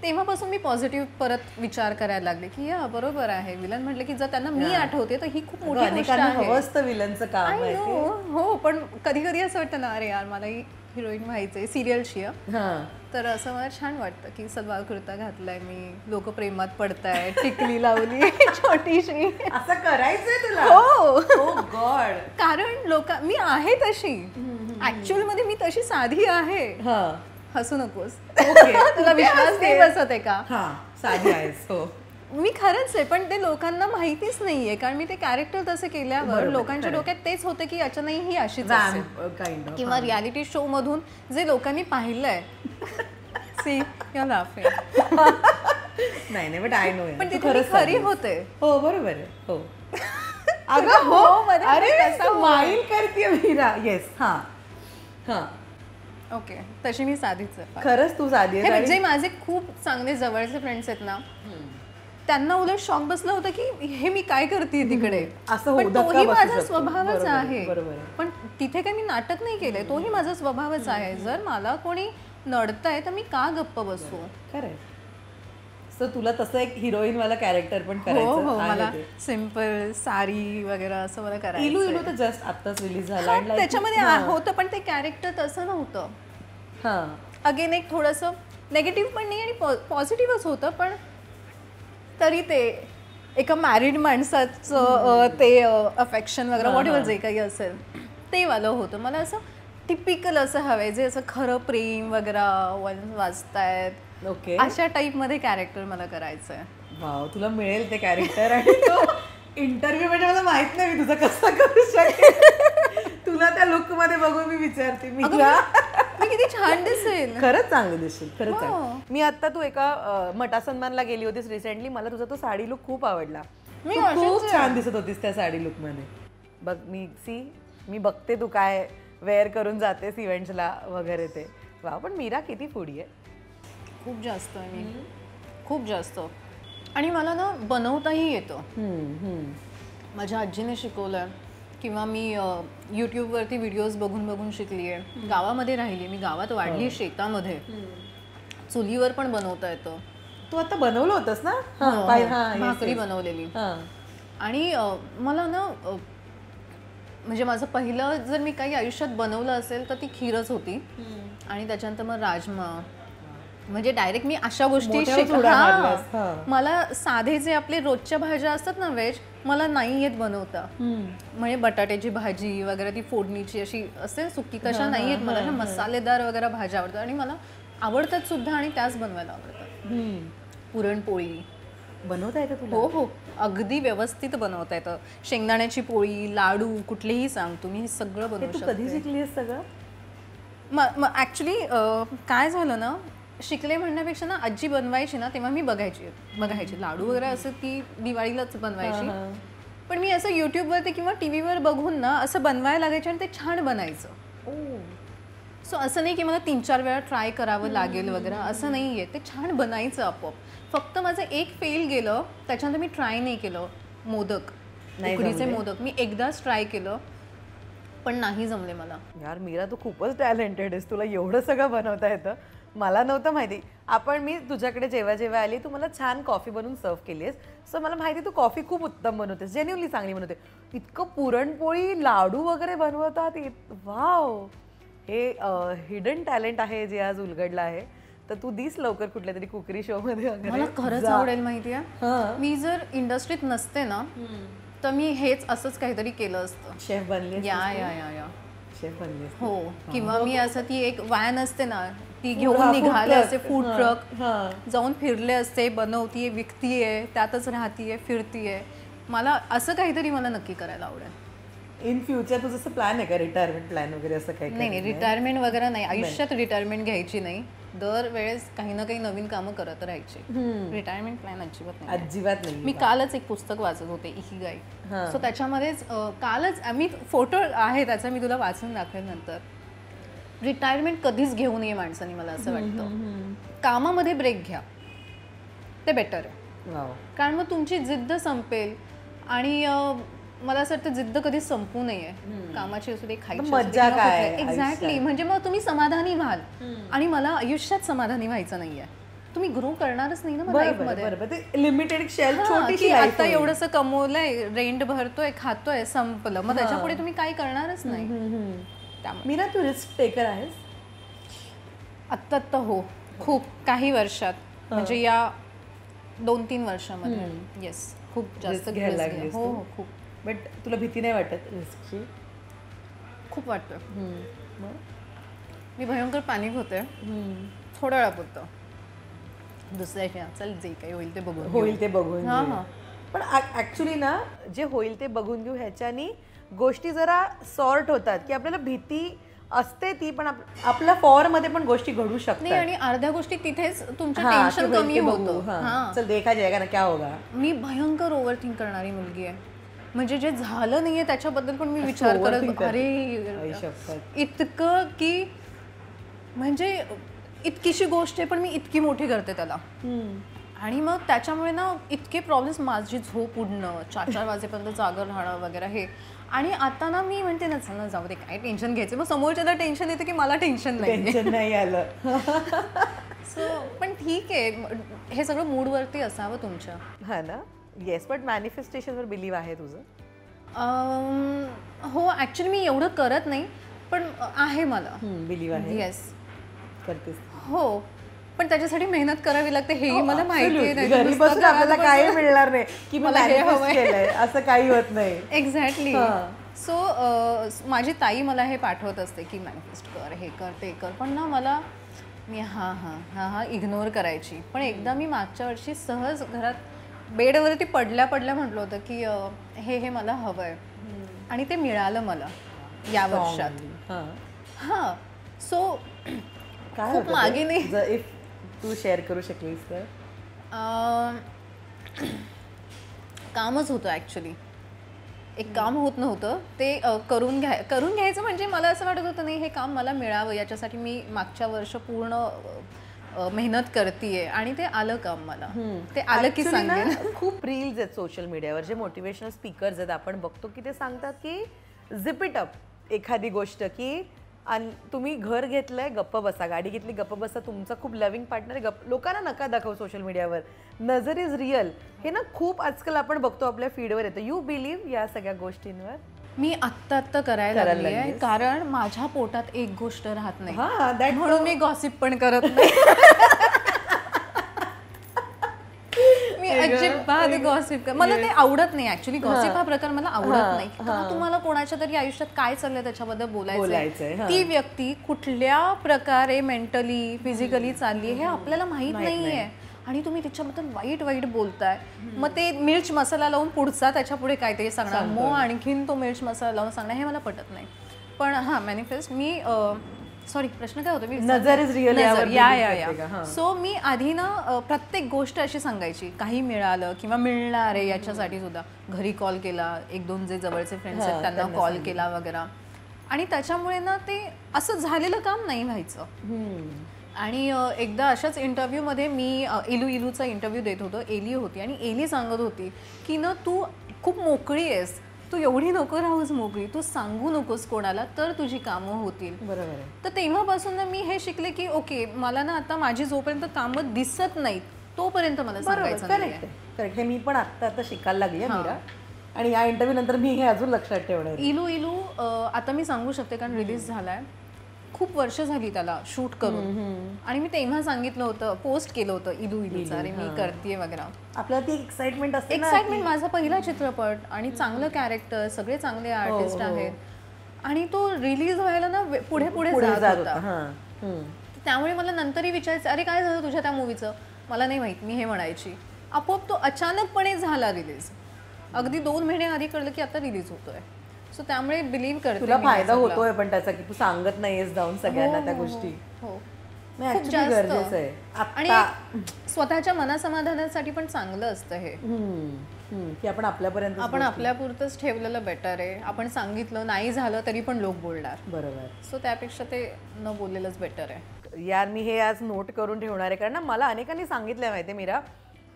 तेव्हापासून मी पॉझिटिव्ह परत विचार करायला लागले की या बरोबर आहे. विलन म्हटलं की जर त्यांना मी आठवते तर ही खूप मोठी गोष्ट आहे. विलनचं काम आहे. हो, पण कधी कधी असं वाटतं ना अरे यार मला ही हिरोईन व्हायचंय सिरियलची. तर असं मला छान वाटतं की सलवार कुर्ता घातलाय मी, लोक प्रेमात पडतायत, टिकली लावली छोटीशी, असं करायचंय तुला? हो गॉड. कारण मी आहे तशी, ऍक्च्युअल मध्ये मी तशी साधी आहे. हसू नकोस, तुला विश्वास नाही बसत आहे का? साधी आहेस. हो मी खरंच आहे, पण ते लोकांना माहितीच नाहीये. कारण मी ते कॅरेक्टर तसं केल्यावर लोकांच्या डोक्यात तेच होते की अच्छा नाही ही अशीच असेल. किंवा रियालिटी शो मधून जे लोकांनी पाहिलंय सी या लाफिंग. नाही बट आय नो, पण ती खरी होते. हो बरोबर आहे. हो अगं हो, अरे स्माइल करते मीरा. येस. ओके, तशी मी साधीच आहे. खरंच तू साधी आहे. म्हणजे माझे खूप चांगले जवळचे फ्रेंड्स आहेत ना, त्यांना उलट शॉक बसलं होतं की हे मी काय करते तिकडे. असं तोही माझा स्वभावच आहे. पण तिथे काही मी नाटक नाही केलंय, तोही माझा स्वभावच आहे. जर मला कोणी नडतंय तर मी का गप्प बसू? खरंय. सो तुला तसं एक हिरोईन वाला कॅरेक्टर पण करायचं. हो, मला सिंपल साडी वगैरे असं मला करायचं. इलू इलू तर जस्ट आत्ताच रिलीज झाला, त्याच्यामध्ये होतं पण ते कॅरेक्टर तसं नव्हतं. अगेन एक थोडंसं नेगेटिव्ह पण नाही आणि पॉझिटिव्हच होतं, पण तरी ते एका मॅरिड माणसाचं ते अफेक्शन वगैरे व्हॉट एव्हर जे काही असेल ते वालं होतं. मला असं टिपिकल असं हवंय जे असं खरं प्रेम वगैरे वाचतायत. ओके, अशा टाईप मध्ये कॅरेक्टर मला करायचंय. वाव, तुला मिळेल ते कॅरेक्टर. आणि इंटरव्ह्यू म्हणजे मला माहित नाही मी तुझा कसा करू शकेल. तुला त्या लुक मध्ये बघून मी विचारते मी किती छान दिसेल. खरंच चांगलं दिसेल, खरंच चांगलं. मी आता तू एका मटा सन्मानला गेली होतीस रिसेंटली, मला तुझा तो साडी लुक खूप आवडला. खूप छान दिसत होतीस त्या साडी लुक मध्ये. बघ मी बघते तू काय वेअर करून जातेस इव्हेंट्सला वगैरे ते. वा, पण मीरा किती फूडी आहे. खूप जास्त आहे मी, खूप जास्त. आणि मला ना बनवताही येतं. माझ्या आजीने शिकवलं किंवा मी यूट्यूबवरती व्हिडिओज बघून शिकली आहे. गावामध्ये राहिली मी, गावात वाढली, शेतामध्ये चुलीवर पण बनवता येतं. तू आता बनवलं होतंस ना? भाकरी बनवलेली. आणि मला ना म्हणजे माझं पहिलं जर मी काही आयुष्यात बनवलं असेल तर ती खीरच होती. आणि त्याच्यानंतर मग राजमा, म्हणजे डायरेक्ट मी अशा गोष्टी मला साधे जे आपले रोजच्या भाज्या असतात ना व्हेज, मला नाही येत बनवता. म्हणजे बटाट्याची भाजी वगैरे ती फोडणीची अशी असते सुकी, तशा नाही येत मला. ह्या मसालेदार वगैरे भाज्या आवडतात आणि मला आवडतात सुद्धा आणि त्याच बनवायला आवडतात. पुरणपोळी बनवता येतं तुला? हो, अगदी व्यवस्थित बनवता येतं. शेंगदाण्याची पोळी, लाडू, कुठलेही सांग तुम्ही, हे सगळं बनवू शकता. कधी शिकलीस सगळं? ऍक्च्युली काय झालं ना, शिकले म्हणण्यापेक्षा ना आजी बनवायची ना तेव्हा मी बघायची लाडू वगैरे असं ती दिवाळीलाच बनवायची. पण मी असं युट्यूबवरती किंवा टीव्हीवर बघून ना असं बनवायला लागायचं आणि ते छान बनायचं. सो असं नाही की मला 3-4 वेळा ट्राय करावं लागेल वगैरे, असं नाही आहे. ते छान बनायचं आपोआप. फक्त माझं एक फेल गेलं, त्याच्यानंतर मी ट्राय नाही केलं. मोदक, उकडीचे मोदक मी एकदाच ट्राय केलं पण नाही जमले मला. यार मीरा, तू खूपच टॅलेंटेड आहेस, तुला एवढं सगळं बनवता येतं. मला नव्हतं माहिती. मी तुझ्याकडे जेव्हा आली तू मला छान कॉफी बनवून सर्व केली आहेस. सो मला माहिती तू कॉफी खूप उत्तम बनवतेस, जेन्युअनली चांगली बनवते. इतकं पुरणपोळी लाडू वगैरे बनवतात, वाव, हे हिडन टॅलेंट आहे जे आज उलगडलं आहे. तर तू दिस लवकर कुठल्या तरी कुकरी शो मध्ये. मला खरंच आवडेल माहितीये. मी जर इंडस्ट्रीत नसते ना तर मी हेच असंच काहीतरी केलं असतं. शेफ बनली? या शेफ बनली हो. किंवा मी असं ती एक व्हॅन असते ना ती घेऊन निघाले असते, फूड ट्रक, जाऊन फिरले असते, बनवतीये, विकतीये, त्यातच राहतीये, फिरतीये. मला असं काहीतरी मला नक्की करायला आवडेल. इन फ्युचर तुझं असं प्लॅन आहे का, रिटायरमेंट प्लॅन वगैरे असं काही? नाही, रिटायरमेंट वगैरे नाही. आयुष्यात रिटायरमेंट घ्यायची नाही. दरवेळेस काही ना काही नवीन कामं करत राहायची. रिटायरमेंट प्लॅन अजिबात नाही. मी कालच एक पुस्तक वाचत होते, इकिगाई. सो त्याच्यामध्येच कालच मी फोटो आहे त्याचा, मी तुला वाचून दाखवेल नंतर. रिटायरमेंट कधीच घेऊ नये माणसाने, मला असं वाटतं. कामामध्ये ब्रेक घ्या, ते बेटर आहे. कारण मग तुमची जिद्द संपेल. आणि मला असं वाटतं जिद्द कधीच संपू नये. कामाची असू दे, खायची मज्जा काय. एक्झॅक्टली. म्हणजे मग तुम्ही समाधानी व्हाल. आणि मला आयुष्यात समाधानी व्हायचं नाहीये. तुम्ही ग्रो करणारच नाही ना लाईफमध्ये. लिमिटेड शेल्फ, छोटीशी आता एवढंसं कमवलंय, रेंट भरतोय, खातोय, संपलं. मग त्याच्यापुढे तुम्ही काय करणारच नाही. मीरा, तू रिस्क टेकर आहेस? आत्ता हो, खूप काही वर्षात, म्हणजे या 2-3 वर्षामध्ये. येस, खूप जास्त घ्यायला लागली. हो, खूप. बट तुला भीती नाही वाटत रिस्कची? खूप वाटतं. मी भयंकर पॅनिक होते थोड्या वेळापुरतं. दुसऱ्याच्या चल जे काही होईल ते बघून पण ऍक्च्युली ना, जे होईल ते बघून घेऊ ह्याच्यानी गोष्टी जरा सॉर्ट होतात. की आपल्याला भीती असते ती, पण आपल्या फॉर मध्ये पण गोष्टी घडू शकतात. आणि अर्ध्या गोष्टी तिथेच तुमचं टेन्शन कमी होतं. चल देखा जाएगा ना, क्या होगा. मी भयंकर ओव्हरथिंक करणारी मुलगी आहे. म्हणजे जे झालं नाहीये त्याच्याबद्दल पण मी विचार करत, अरे इतकं की म्हणजे इतकीशी गोष्ट आहे पण मी इतकी मोठी करते त्याला. आणि मग त्याच्यामुळे ना इतके प्रॉब्लेम्स, माझी झोप उडणं, 4-4 वाजेपर्यंत जागर राहणं वगैरे हे. आणि आता ना मी म्हणते ना, चल ना जाऊ दे, काय टेन्शन घ्यायचं. मग समोरच्याला टेन्शन येतं की मला टेन्शन नाही आलं. सो पण ठीक आहे, हे सगळं मूडवरती असावं तुमच्या. हा ना. येस, बट मॅनिफेस्टेशनवर बिलीव्ह आहे तुझं? हो, ॲक्च्युली मी एवढं करत नाही पण आहे मला बिलीव्ह आहे. येस, करतेस. हो, पण त्याच्यासाठी मेहनत करावी लागते, हेही मला माहिती आहे. घरी बसून आपल्याला काही मिळणार नाही की मला हे हवं केलंय, असं काही होत नाही. एक्झॅक्टली. सो माझी ताई मला हे पाठवत असते की मॅनिफेस्ट कर, हे कर, ते कर. पण ना मला मी हा इग्नोर करायची. पण एकदा मी मागच्या वर्षी सहज घरात बेडवरती पडल्या म्हटलं होतं की हे मला हवं आहे. आणि ते मिळालं मला या वर्षात. हां. सो खूप मागे नाही. तू शेअर करू शकलीस तर? कामच होतं ॲक्च्युली. एक काम होत नव्हतं ते करून घ्यायचं. म्हणजे मला असं वाटत होतं नाही, हे काम मला मिळावं, याच्यासाठी मी मागच्या वर्ष पूर्ण मेहनत करतीये. आणि ते आलं काम मला. ते आलं की सांगेन. खूप रील्स आहेत सोशल मीडियावर, जे मोटिवेशनल स्पीकर्स आहेत, आपण बघतो की ते सांगतात की झिप इट अप, एखादी गोष्ट की आणि तुम्ही घर घेतलंय गप्प बसा, गाडी घेतली गप्प बसा, तुमचा खूप लव्हिंग पार्टनर आहे गप्प, लोकांना नका दाखव सोशल मीडियावर, नजर इज रिअल, हे ना खूप आजकाल आपण बघतो आपल्या फीडवर येतं. यू बिलीव्ह या सगळ्या गोष्टींवर? मी आत्ता करायला लागली आहे, कारण माझ्या पोटात एक गोष्ट राहत नाही, म्हणून मी गॉसिप पण करत नाही. मी अजिबात गॉसिप मला ते आवडत नाही. ऍक्च्युली गॉसिप हा प्रकार मला आवडत नाही. का तुम्हाला कोणाच्या तरी आयुष्यात काय चाललंय त्याच्याबद्दल बोलायचं, ती व्यक्ती कुठल्या प्रकारे मेंटली फिजिकली चालली हे आपल्याला माहित नाहीये आणि तुम्ही त्याच्याबद्दल वाईट बोलताय. मग ते मिर्च मसाला लावून पुढचा त्याच्या पुढे काहीतरी सांगणार, मग आणखीन तो मिर्च मसाला लावून सांगणार, हे मला पटत नाही. पण हा मॅनिफेस्ट मी सॉरी प्रश्न काय होता, मी नजर इज रिअल या. सो मी आधी ना प्रत्येक गोष्ट अशी सांगायची, काही मिळालं किंवा मिळणार आहे याच्यासाठी सुद्धा घरी कॉल केला, 1-2 जे जवळचे फ्रेंड्स आहेत त्यांना कॉल केला वगैरे, आणि त्याच्यामुळे ना ते असं झालेलं काम नाही व्हायचं. आणि एकदा अशाच इंटरव्ह्यूमध्ये मी इलूचा इंटरव्ह्यू देत होतो, एली होती आणि एली सांगत होती की ना तू खूप मोकळी आहेस, तू एवढी नको राहूस मोकळी, तू सांगू नकोस कोणाला तर तुझी कामं होतील. बरोबर. तर तेव्हापासून ना मी हे शिकले की ओके, मला ना आता माझी जोपर्यंत कामं दिसत नाहीत तोपर्यंत मला सांगायचं नाही. करेक्ट, हे मी पण आता शिकायला लागली आहे मीरा, आणि या इंटरव्ह्यू नंतर मी हे अजून लक्षात ठेवणार. इलू आता मी सांगू शकते कारण रिलीज झालाय, खूप वर्ष झाली त्याला शूट करून, आणि मी तेव्हा सांगितलं होतं, पोस्ट केलं होतं इलूचा, अरे मी करतेय वगैरे. आपल्याला ती एक्साइटमेंट असते, एक्साइटमेंट, माझा पहिला चित्रपट आणि चांगलं कॅरेक्टर, सगळे चांगले आर्टिस्ट आहेत, आणि तो रिलीज व्हायला ना पुढे जात होता. त्यामुळे मला नंतरही विचारायचं, अरे काय झालं तुझ्या त्या मूवीचं, मला नाही माहित, मी हे म्हणायची. आपोआप तो अचानकपणे झाला रिलीज, अगदी 2 महिने आधी कळलं की आता रिलीज होतोय. सो त्यामुळे बिलीव्ह करते, तुला फायदा होतोय पण त्याचा की तू सांगत नाहीयेस जाऊन सगळ्यांना त्या गोष्टी. खूप जास्त आहे, आणि स्वतःच्या मनासमाधानासाठी पण चांगलं असतं हे, की आपण आपल्यापुरतंच ठेवलेलं बेटर आहे. आपण सांगितलं नाही झालं तरी पण लोक बोलणार. बरोबर. सो त्यापेक्षा ते न बोललेलंच बेटर आहे. यार मी हे आज नोट करून ठेवणार आहे, कारण ना मला अनेकांनी सांगितलंय माहितीये मीरा,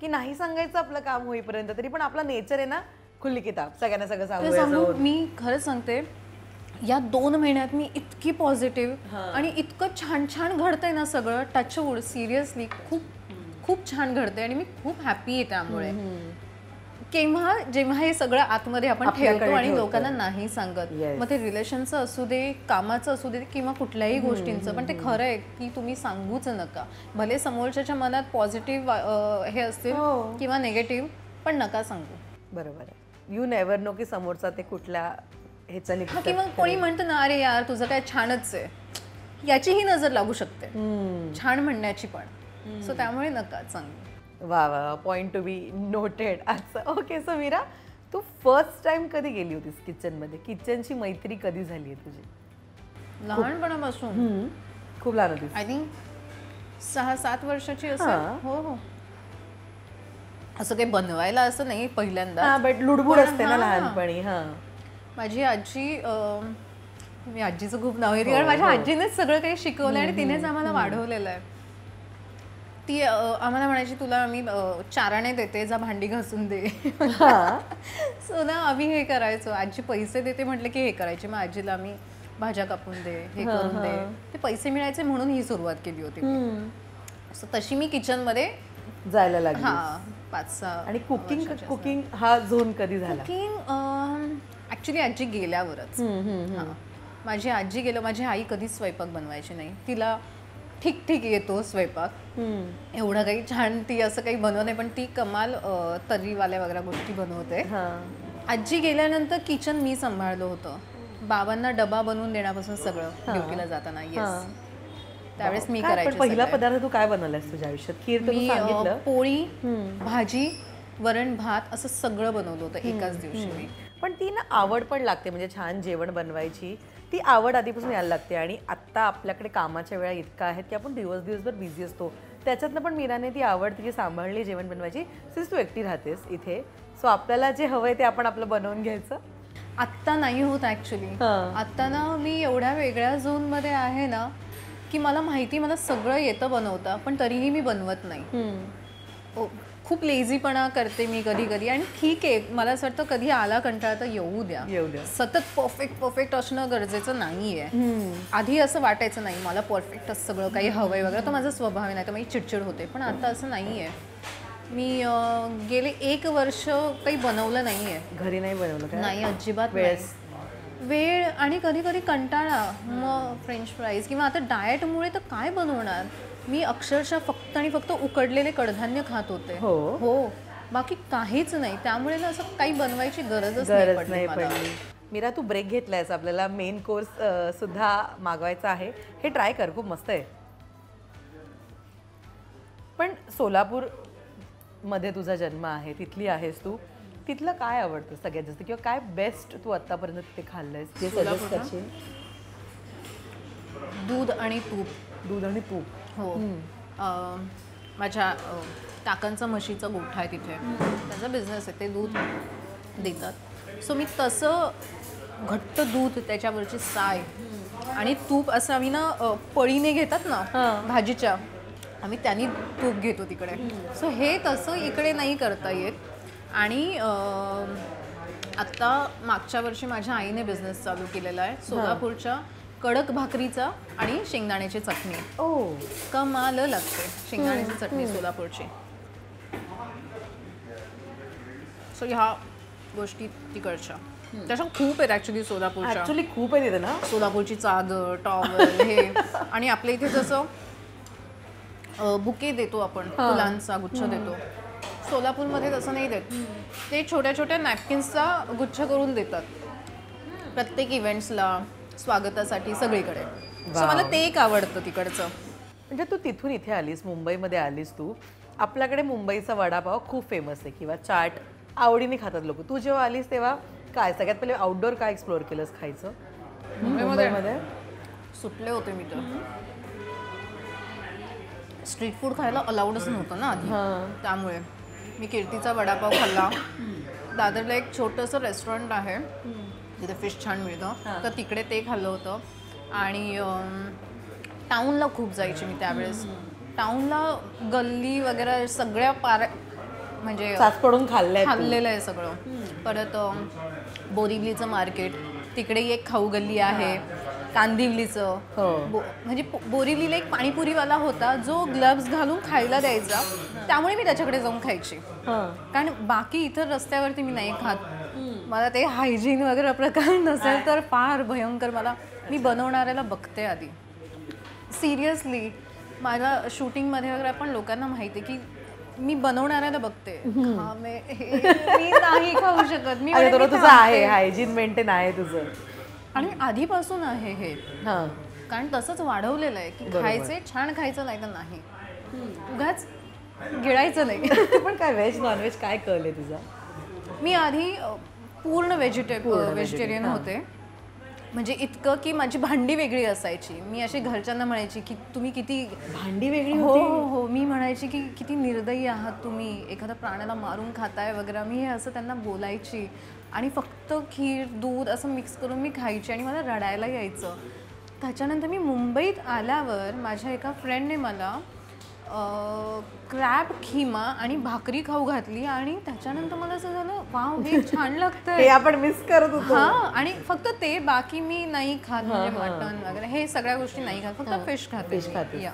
की नाही सांगायचं आपलं काम होईपर्यंत, तरी पण आपला नेचर आहे ना खुली किताब, सगळ्यांना सगळं सांगू. मी खरं सांगते, या 2 महिन्यात मी इतकी पॉझिटिव्ह आणि इतकं छान घडतंय ना सगळं, टचवूड, सिरियसली खूप छान घडतंय आणि मी खूप हॅपी आहे. त्यामुळे जेव्हा हे सगळं आतमध्ये आपण ठेवतो आणि लोकांना नाही सांगत, मग ते रिलेशनचं असू दे, कामाचं असू दे किंवा कुठल्याही गोष्टींचं, पण ते खरं आहे की तुम्ही सांगूच नका. भले समोरच्याच्या मनात पॉझिटिव्ह हे असतील किंवा निगेटिव्ह, पण नका सांगू. बरोबर आहे. यू नेव्हर नो की समोरचा ते कुठल्या ह्याचा निघतो, किंवा कोणी म्हणतं ना अरे यार तुझं काय छानच आहे, याचीही नजर लागू शकते छान म्हणण्याची पण. सो त्यामुळे नका सांगू. वा, पॉइंट टू बी नोटेड. अच्छा, ओके. सो मीरा, तू फर्स्ट टाइम कधी गेली होतीस किचनमध्ये? किचनची मैत्री कधी झाली आहे तुझी? लहानपणापासून. खूप लहान होतीस? आय थिंक 6-7 वर्षाची असेल. हो. असं काही बनवायला असं नाही पहिल्यांदा, बट लुडबुड असते ना लहानपणी. माझी आजी, मी आजीचं खूप नाव घेते कारण माझ्या आजीनेच सगळं काही शिकवलं आणि तिनेच आम्हाला वाढवलेलं आहे. ती आम्हाला म्हणायची तुला आम्ही चाराणे देते, जा भांडी घासून दे. सो ना आम्ही हे करायचो, आजी पैसे देते म्हटलं की हे करायचे, मग आजीला आम्ही भाज्या कापून दे, हे करून दे. ते पैसे मिळायचे म्हणून ही सुरुवात केली होती. सो तशी मी किचनमध्ये जायला लागली. 5-6. आणि कुकिंग हा झोन कधी झाला? कुकिंग ऍक्च्युली आजी गेल्यावरच. माझी आजी गेलं, माझी आई कधीच स्वयंपाक बनवायची नाही. तिला ठीक येतो स्वयंपाक, एवढं काही छान ती असं काही बनवत नाही, पण ती कमाल तर्रीवाल्या वगैरे गोष्टी बनवते. आजी गेल्यानंतर किचन मी सांभाळलं होतं, बाबांना डबा बनवून देण्यापासून सगळं ड्युटीला जाताना. येस, त्यावेळेस मी करायचे. पहिला पदार्थ तू काय बनवलास तुझ्या आयुष्यात? खीर तर सांगितलं. पोळी, भाजी, वरण, भात असं सगळं बनवलं होतं एकाच दिवशी मी. पण ती ना आवड पण लागते, म्हणजे छान जेवण बनवायची ती आवड आधीपासून यायला लागते. आणि आत्ता आपल्याकडे कामाच्या वेळा इतका आहेत की आपण दिवसभर बिझी असतो, त्याच्यातनं पण मीराने ती आवड तिची सांभाळली जेवण बनवायची. सिन्स तू एकटी राहतेस इथे, सो आपल्याला जे हवंय ते आपण आपलं बनवून घ्यायचं. आत्ता नाही होत ऍक्च्युली. आत्ता ना मी एवढ्या वेगळ्या झोनमध्ये आहे ना की मला माहिती, मला सगळं येतं बनवता, पण तरीही मी बनवत नाही. खूप लेझीपणा करते मी कधी कधी. आणि ठीक आहे, मला असं वाटतं कधी आला कंटाळा तर येऊ द्या. सतत परफेक्ट असणं गरजेचं नाहीये. आधी असं वाटायचं नाही मला परफेक्टच सगळं काही हवंय वगैरे, तर माझा स्वभाव आहे, नाही तर माझी चिडचिड होते. पण आता असं नाहीये. मी गेले 1 वर्ष काही बनवलं नाहीये घरी. नाही बनवलं काय? नाही, अजिबात वेळ आणि कधी कधी कंटाळा. मग फ्रेंच फ्राईज किंवा आता डाएटमुळे तर काय बनवणार. मी अक्षरशः फक्त आणि फक्त उकडलेले कडधान्य खात होते. हो, बाकी काहीच नाही. त्यामुळे ना असं काही बनवायची गरजच नाही पडली. मीरा, तू ब्रेक घेतलायस, आपल्याला मेन कोर्स सुद्धा मागवायचा आहे. हे ट्राय कर, खूप मस्त आहे. पण सोलापूर मध्ये तुझा जन्म आहे, तिथली आहेस तू, तिथलं काय आवडतं सगळ्यात जास्त, किंवा काय बेस्ट तू आतापर्यंत तिथे खाल्लंयस जे सजेस्ट करशील? दूध आणि तूप. दूध आणि तूप. हो. माझ्या काकांचा म्हशीचा गोठा आहे तिथे, त्यांचा बिझनेस आहे, ते दूध देतात. सो मी तसं घट्ट दूध, त्याच्यावरची साय आणि तूप असं आम्ही ना पळीने घेतात ना भाजीच्या, आम्ही त्यांनी तूप घेतो तिकडे. सो हे तसं इकडे नाही करता येत. आणि आत्ता मागच्या वर्षी माझ्या आईने बिझनेस चालू केलेला आहे सोलापूरच्या कडक भाकरीचा आणि शेंगदाण्याची चटणी. कमाल लागते शेंगदाण्याची चटणी सोलापूरची. सो ह्या गोष्टी तिकडच्या त्याच्या खूप आहेत ॲक्च्युली सोलापूरच्या. ॲक्च्युली खूप आहे तिथे ना. सोलापूरची चादर, टॉवेल हे. आणि आपल्या इथे जसं बुके देतो आपण, फुलांचा गुच्छ देतो, सोलापूरमध्ये तसं नाही देत. ते छोट्या छोट्या नॅपकिन्सचा गुच्छ करून देतात प्रत्येक इव्हेंट्सला, स्वागतासाठी, सगळीकडे. सो मला ते एक आवडतं तिकडचं. म्हणजे तू तिथून इथे आलीस, मुंबईमध्ये आलीस तू. आपल्याकडे मुंबईचा वडापाव खूप फेमस आहे किंवा चाट आवडीने खातात लोक. तू जेव्हा आलीस तेव्हा काय सगळ्यात पहिले आउटडोर काय एक्सप्लोअर केलंस खायचं मुंबईमध्ये? सुटले होते मी तर. स्ट्रीट फूड खायला अलाउडच नव्हतं ना आधी, त्यामुळे मी कीर्तीचा वडापाव खाल्ला. दादरला एक छोटंसं रेस्टॉरंट आहे तिथे फिश छान मिळतं, तर तिकडे ते खाल्लं होतं. आणि टाऊनला खूप जायची मी त्यावेळेस. टाऊनला गल्ली वगैरे सगळ्या म्हणजे पडून खाल्लेलं आहे सगळं. परत बोरिवलीचं मार्केट, तिकडे एक खाऊ गल्ली आहे कांदिवलीचं. म्हणजे बोरिवलीला एक पाणीपुरीवाला होता जो ग्लव्स घालून खायला द्यायचा, त्यामुळे मी त्याच्याकडे जाऊन खायची. कारण बाकी इतर रस्त्यावरती मी नाही खात. मला ते हायजीन वगैरे प्रकार नसेल तर फार भयंकर. मी बनवणाऱ्याला बघते आधी, सिरियसली. माझ्या शूटिंगमध्ये वगैरे पण लोकांना माहिती आहे की मी बनवणाऱ्याला बघते. मी नाही खाऊ शकत. मी तुझं आहे हायजीन मेंटेन आहे तुझं, आणि आधीपासून आहे हे. कारण तसंच वाढवलेलं आहे की खायचे, छान खायचं, नाही तर नाही, उगाच गिळायचं नाही. पण काय व्हेज नॉनव्हेज काय कळले तुझा? मी आधी पूर्ण व्हेजिटेरियन होते. म्हणजे इतकं की माझी भांडी वेगळी असायची. मी अशी घरच्यांना म्हणायची की तुम्ही किती भांडी वेगळी. हो, मी म्हणायची की किती निर्दयी आहात तुम्ही, एखाद्या प्राण्याला मारून खाताय वगैरे. मी हे असं त्यांना बोलायची. आणि फक्त खीर, दूध असं मिक्स करून मी खायची आणि मला रडायला यायचं. त्याच्यानंतर मी मुंबईत आल्यावर माझ्या एका फ्रेंडने मला क्रॅब खिमा आणि भाकरी खाऊ घातली. आणि त्याच्यानंतर मला असं झालं, वाव, हे छान लागतं. हे आपण मिस करत होतो. आणि फक्त ते, बाकी मी नाही खात. म्हणजे मटन वगैरे हे सगळ्या गोष्टी नाही खात, फक्त फिश खाते.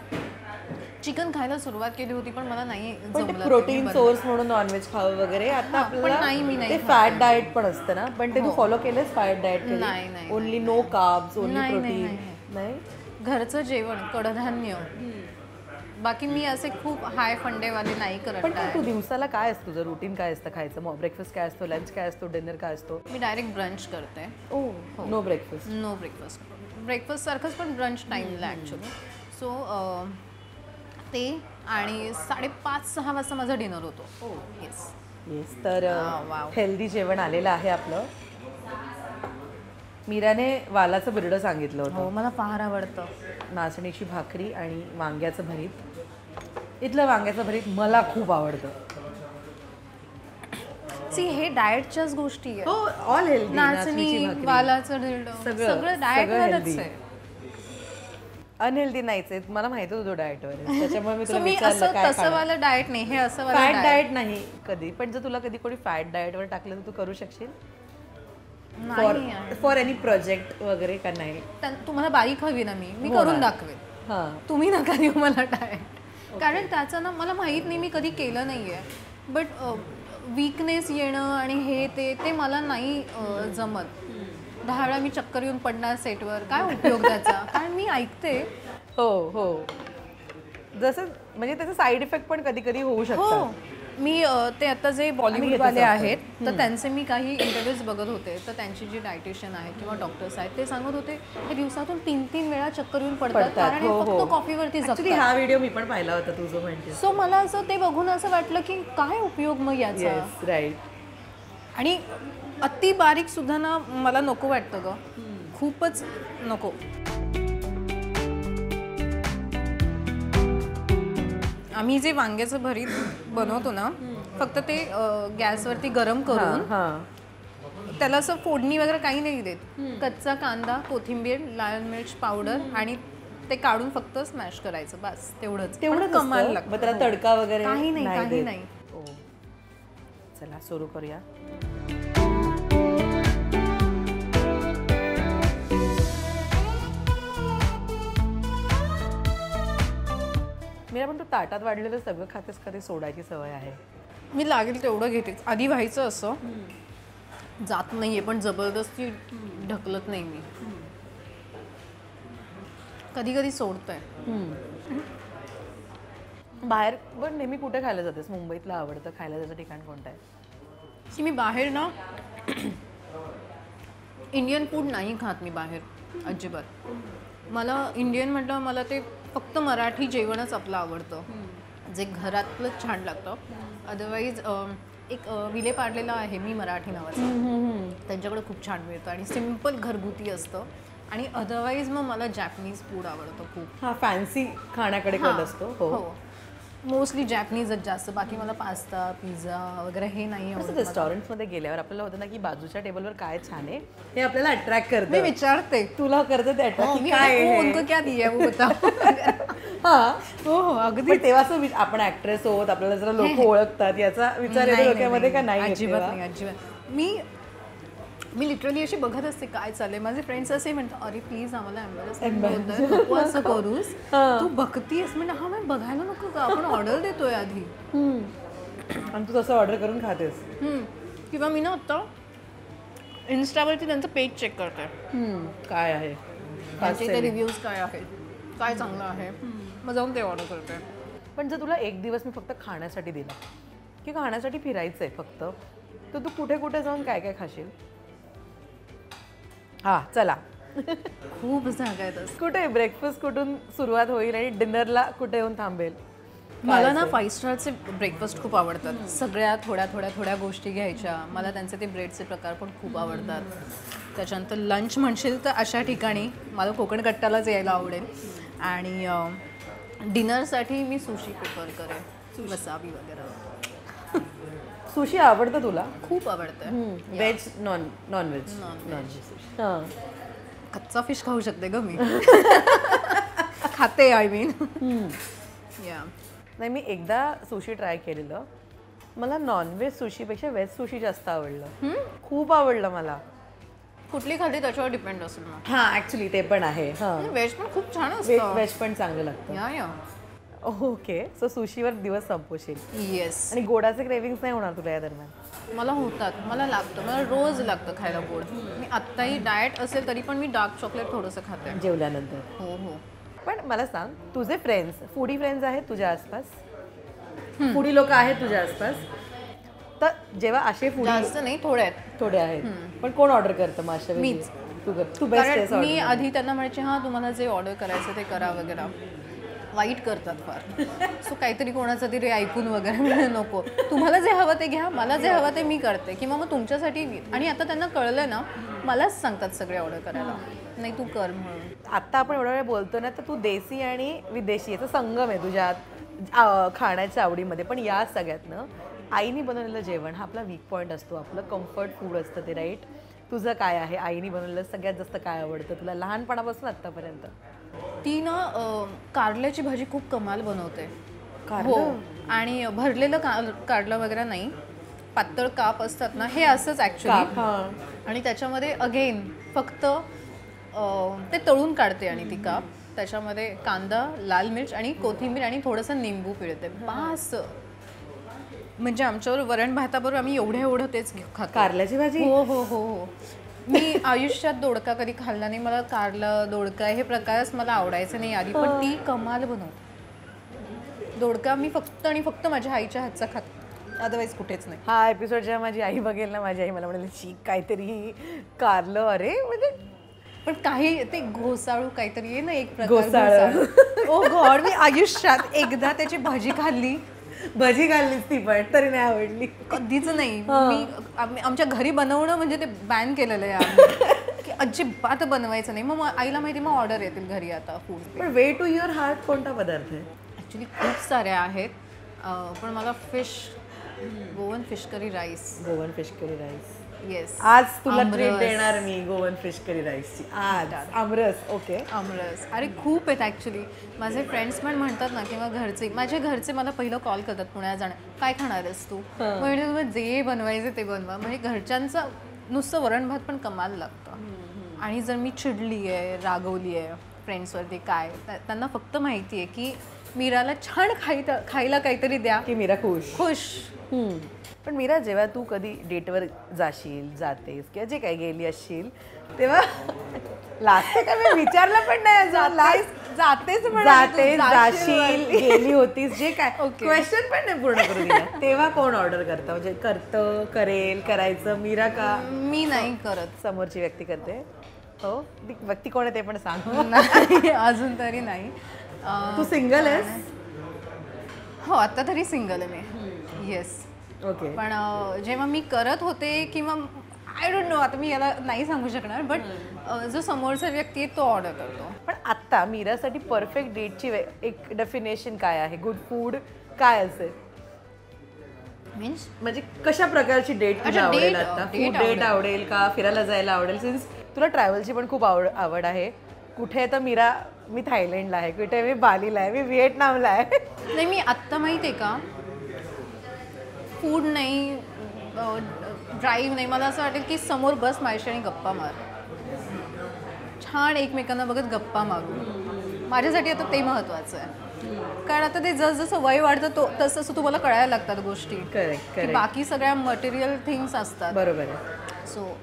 चिकन खायला सुरुवात केली होती पण मला नाही जमलं. प्रोटीन सोर्स म्हणून नॉनव्हेज खावं वगैरे. आता आपल्याला फॅट डाएट पण असतं ना, पण ते तू फॉलो केलंस फॅट डाएट? नाही. Only no carbs, only protein. नाही, घरचं जेवण, कडधान्य. बाकी मी असे खूप हाय फंडेवाले नाही करत. पण तू दिवसाला काय असतं तुझं रुटीन, काय असतं खायचं? मग ब्रेकफास्ट काय असतो, लंच काय असतो, डिनर काय असतो? मी डायरेक्ट ब्रंच करते. No breakfast? No breakfast. Breakfast सारखंच पण ब्रंच टाईमला ॲक्च्युली. सो ते आणि 5:30-6 वाजता माझा डिनर होतो. येस. तर हेल्दी जेवण आलेलं आहे आपलं. मीराने वालाचं बिरडं सांगितलं होतं. मला फार आवडतं. नाचणीची भाकरी आणि वांग्याचं भरीत. इथलं वांग्याचं भरीत मला खूप आवडतं. हे डाएटच्याच गोष्टी आहेत. All healthy. नाचणी, वालाचं बिरडं, सगळं डाएटमध्येच आहे. अनहेल्दी नाहीच आहे, मला माहिती होतं डाएटवर आहे, त्याच्यामुळे मी So तुला मी विचारलं असं काय तसं वालं डाएट नाही, हे असं वालं फॅट diet. डाएट नाही कधी, पण जर तुला कधी कोणी फॅट डाएटवर टाकलं तर तू करू शकशील नाही यार. फॉर एनी प्रोजेक्ट वगैरे का नाही? तुम्हाला बारीक हवी ना, मी करून दाखवेन. हां तुम्ही नका देऊ मला डाएट, कारण त्याचं ना मला माहीत नाही, मी कधी केलं नाही आहे. बट वीकनेस येणं आणि हे ते मला नाही जमत. 10 वेळा मी चक्कर येऊन पडणार सेटवर, काय उपयोग त्याचा? कारण मी ऐकते. हो हो, जसं म्हणजे त्याचा साईड इफेक्ट पण कधी कधी होऊ हो, शकतो. मी ते आता जे बॉलिवूडवाले आहेत तर त्यांचे मी काही इंटरव्ह्यूज बघत होते, तर त्यांची जी डायटिशियन आहे किंवा डॉक्टर्स आहेत ते सांगत होते हे दिवसातून 3-3 वेळा चक्कर येऊन पडतात, कारण हे फक्त कॉफीवरती जगतात. हा व्हिडिओ मी पण पाहिला होता तुझं म्हणजे. सो मला असं ते बघून असं वाटलं की काय उपयोग मग याचा. Yes right. आणि अति बारीक सुद्धा ना मला नको वाटतं ग, खूपच नको. आम्ही जे वांग्याचं भरीत बनवतो ना, फक्त ते गॅसवरती गरम करून त्याला असं फोडणी वगैरे काही नाही देत. कच्चा कांदा, कोथिंबीर, लाल मिर्च पावडर आणि ते काढून फक्त स्मॅश करायचं, बस तेवढंच. तेवढंच कमाल असतं? लागतं. मग त्याला तडका वगैरे काही नाही, काही देत? नाही. ओ. चला सुरू करूया. मी पण तू ताटात वाढलेलं सगळं खातेस का, ते सोडायची सवय आहे? मी लागेल तेवढं घेते. आधी व्हायचं असं, जात नाहीये पण जबरदस्ती ढकलत नाही मी. कधी कधी सोडतंय. बाहेर पण नेहमी कुठे खायला जातेस? मुंबईतला आवडतं खायला जायचं ठिकाण कोणतं आहे? की मी बाहेर ना इंडियन फूड नाही खात मी बाहेर अजिबात. मला इंडियन म्हटलं मला ते फक्त मराठी जेवणच आपलं आवडतं, जे घरातलं छान लागतं. अदरवाईज एक विले पाडलेला आहे मी मराठी नावाचा, त्यांच्याकडे खूप छान मिळतं आणि सिम्पल घरगुती असतं. आणि अदरवाईज मग मला जॅपनीज फूड आवडतं खूप. हा फॅन्सी खाण्याकडे कल असतो. हो, मोस्टली जॅपनीजच जास्त. बाकी मला पास्ता पिझ्झा वगैरे हे नाही आवडत. रेस्टॉरंट्समध्ये गेल्यावर आपल्याला होतं ना की बाजूच्या टेबलवर काय छान आहे हे आपल्याला अट्रॅक्ट करतं. मी विचारते, तुला करतं ते अट्रॅक्ट काय आहे, उनको क्या दिया वो बताओ. हा हो हो अगदी. तेव्हा आपण ऍक्ट्रेस आहोत, आपल्याला जरा लोक ओळखतात याचा विचार येतो डोक्यामध्ये का नाही? अजिबात नाही, अजिबात. मी लिटरली अशी बघत असते काय चाललंय. माझे फ्रेंड्स असे म्हणतात अरे प्लीज आम्हाला एम्बॅरसमेंट नको असं करूस, तू बघतीस. म्हणजे हा मी बघायला नको का, आपण ऑर्डर देतोय आधी आणि तू तसं ऑर्डर करून खातेस. किंवा मी ना आता इन्स्टावरती त्यांचं पेज चेक करते, काय आहे त्यांचे ते रिव्ह्यूज काय आहेत, काय चांगलं आहे, मग जाऊन ते ऑर्डर करते. पण जर तुला एक दिवस मी फक्त खाण्यासाठी दिला की खाण्यासाठी फिरायचंय फक्त, तर तू कुठे कुठे जाऊन काय काय खाशील? हा चला. खूप जागा आहेत. कुठे ब्रेकफास्ट कुठून सुरुवात होईल आणि डिनरला कुठे येऊन थांबेल? मला ना 5 स्टारचे ब्रेकफास्ट खूप आवडतात. सगळ्या थोड्या गोष्टी घ्यायच्या. मला त्यांचे ते ब्रेडचे प्रकार पण खूप आवडतात. त्याच्यानंतर लंच म्हणशील तर अशा ठिकाणी मला कोकण कट्टालाच यायला आवडेल. आणि डिनरसाठी मी सुशी प्रिफर करेन, वसाबी वगैरे. सुशी आवडतं तुला? खूप आवडतं. Veg non veg? हां, कच्चा फिश खाऊ शकते ग मी. खाते आय मीन. या नाही, मी एकदा सुशी ट्राय केलेलं. मला नॉनव्हेज सुशीपेक्षा व्हेज सुशी जास्त आवडलं. खूप आवडलं मला. कुठली खाल्ली त्याच्यावर डिपेंड असेल मग. हां ॲक्च्युली ते पण आहे. हां, व्हेज पण खूप छान असतं. व्हेज पण चांगलं लागतं. या ओके, सो सुशीवर दिवस संपवशील. येस. आणि गोडाचे क्रेविंग्स नाही होणार तुला या दरम्यान? मला होतात, मला लागतं, मला रोज लागतं खायला गोड. मी आत्ताही डाएट असेल तरी पण मी डार्क चॉकलेट थोडंसं खाते जेवल्यानंतर. हो हो. पण मला सांग, तुझे फ्रेंड्स फूडी फ्रेंड्स आहेत तुझ्या आसपास? फूडी लोक आहेत तुझ्या आसपास? तर जेव्हा असे फूडी जास्त नाही, थोडे आहेत, पण कोण ऑर्डर करतं मग अशा वेळी? मीच. तू बेस्ट. कारण मी आधी त्यांना म्हणायचे हां तुम्हाला जे ऑर्डर करायचं ते करा वगैरे. वाईट करतात फार. सो काहीतरी कोणाचं तरी ऐकून वगैरे नको. तुम्हाला जे हवं ते घ्या, मला जे हवं ते मी करते, किंवा मग तुमच्यासाठी. आणि आता त्यांना कळलं ना, मलाच सांगतात सगळे ऑर्डर करायला, नाही तू कर म्हणून. आत्ता आपण एवढा वेळ बोलतो ना, तर तू देसी आणि विदेशी याचा संगम आहे तुझ्या खाण्याच्या आवडीमध्ये. पण या सगळ्यातनं आईने बनवलेलं जेवण हा आपला वीक पॉईंट असतो, आपलं कम्फर्ट फूड असतं ते, राईट? तुझं काय आहे? आईने बनवलेलं सगळ्यात जास्त काय आवडतं तुला लहानपणापासून आत्तापर्यंत? ती ना कारल्याची भाजी खूप कमाल बनवते. कारलं? हो, आणि भरलेलं कारलं वगैरे नाही, पातळ काप असतात ना, हे असंच ॲक्च्युली. आणि त्याच्यामध्ये अगेन फक्त ते तळून काढते आणि ती काप त्याच्यामध्ये कांदा, लाल मिर्च आणि कोथिंबीर आणि थोडंसं निंबू पिळते, बास. म्हणजे आमच्यावर वरण भाताबरोबर आम्ही एवढं तेच खातो. कारल्याची भाजी? हो हो हो हो. मी आयुष्यात दोडका कधी खाल्ला नाही. मला कारलं, दोडका हे प्रकारच मला आवडायचे नाही आधी, पण ती कमाल बनवते. दोडका मी फक्त आणि फक्त माझ्या आईच्या हातचा खाते, अदरवाईज कुठेच नाही. हा एपिसोड जेव्हा माझी आई बघेल ना, माझी आई मला म्हणाली ची काहीतरी कारलं, अरे म्हणजे पण काही ते घोसाळू काहीतरी आहे ना, एक घोसाळं. ओ गॉड, मी आयुष्यात एकदा त्याची भाजी खाल्ली. भजी घाललीस ती पण तरी नाही आवडली. कधीच नाही. मी आमच्या घरी बनवणं म्हणजे ते बॅन केलेलं आहे आम्ही, की अजिबात बनवायचं नाही. मग आईला माहिती, मग ऑर्डर येतील घरी आता फूड. पण वे टू युअर हार्ट कोणता पदार्थ आहे? ॲक्च्युली खूप साऱ्या आहेत, पण मला Goan fish curry rice. Goan fish curry rice. Yes. आज तुला ट्रीट देणार मी गोवन फिश करी राईसची. आज आमरस. ओके, आमरस. अरे खूप आहेत ॲक्च्युली. माझे फ्रेंड्स पण म्हणतात ना, किंवा माझे घरचे मला पहिलं कॉल करतात पुण्यात जाणं, काय खाणार आहेस तू? म्हणजे तुम्ही जे बनवायचे ते बनवा. म्हणजे घरच्यांचं नुसतं वरण भात पण कमाल लागतं. आणि जर मी चिडली आहे, रागवली आहे फ्रेंड्सवरती, काय त्यांना फक्त माहिती आहे की मीराला छान खायला काहीतरी द्या की मीरा खुश. पण मीरा, जेव्हा तू कधी डेटवर जातेस किंवा जे काही गेली असशील, तेव्हा लास्ट का मी विचारलं पण नाही, जाशील, गेली होतीस, जे काय क्वेश्चन पण नाही पूर्ण करू दिला, तेव्हा कोण ऑर्डर करतं? म्हणजे करायचं मीरा का? मी नाही करत, समोरची व्यक्ती करते. हो, व्यक्ती कोण आहे ते पण सांग. नाही, अजून तरी नाही. तू सिंगल आहेस? हो, आता तरी सिंगल आहे मी. येस. ओके. पण जेव्हा मी करत होते, किंवा आय डोंट नो, आता मी याला नाही सांगू शकणार, बट जो समोरचा व्यक्ती आहे तो ऑर्डर करतो. पण आत्ता मीरासाठी परफेक्ट डेटची एक डेफिनेशन काय आहे? गुड फूड काय असेल? मीन्स म्हणजे कशा प्रकारची डेट तुला आवडेल? आता फूड डेट आवडेल का, फिरायला जायला आवडेल? सिन्स तुला ट्रॅव्हलची पण खूप आवड आहे. कुठे तर मीरा, मी थायलंडला आहे, कुठे मी बालीला आहे, मी व्हिएटनामला आहे. नाही, मी आत्ता माहिती आहे का, फूड नाही, ड्राईव्ह नाही, मला असं वाटेल की समोर बस माझ्याशी आणि गप्पा मार, छान एकमेकांना बघत गप्पा मारू. माझ्यासाठी आता ते महत्त्वाचं आहे. कारण आता ते जसं वय वाढतं तसं तुम्हाला कळायला लागतात गोष्टी. करेक्ट. बाकी सगळ्या मटेरियल थिंग्स असतात. बरोबर आहे. सो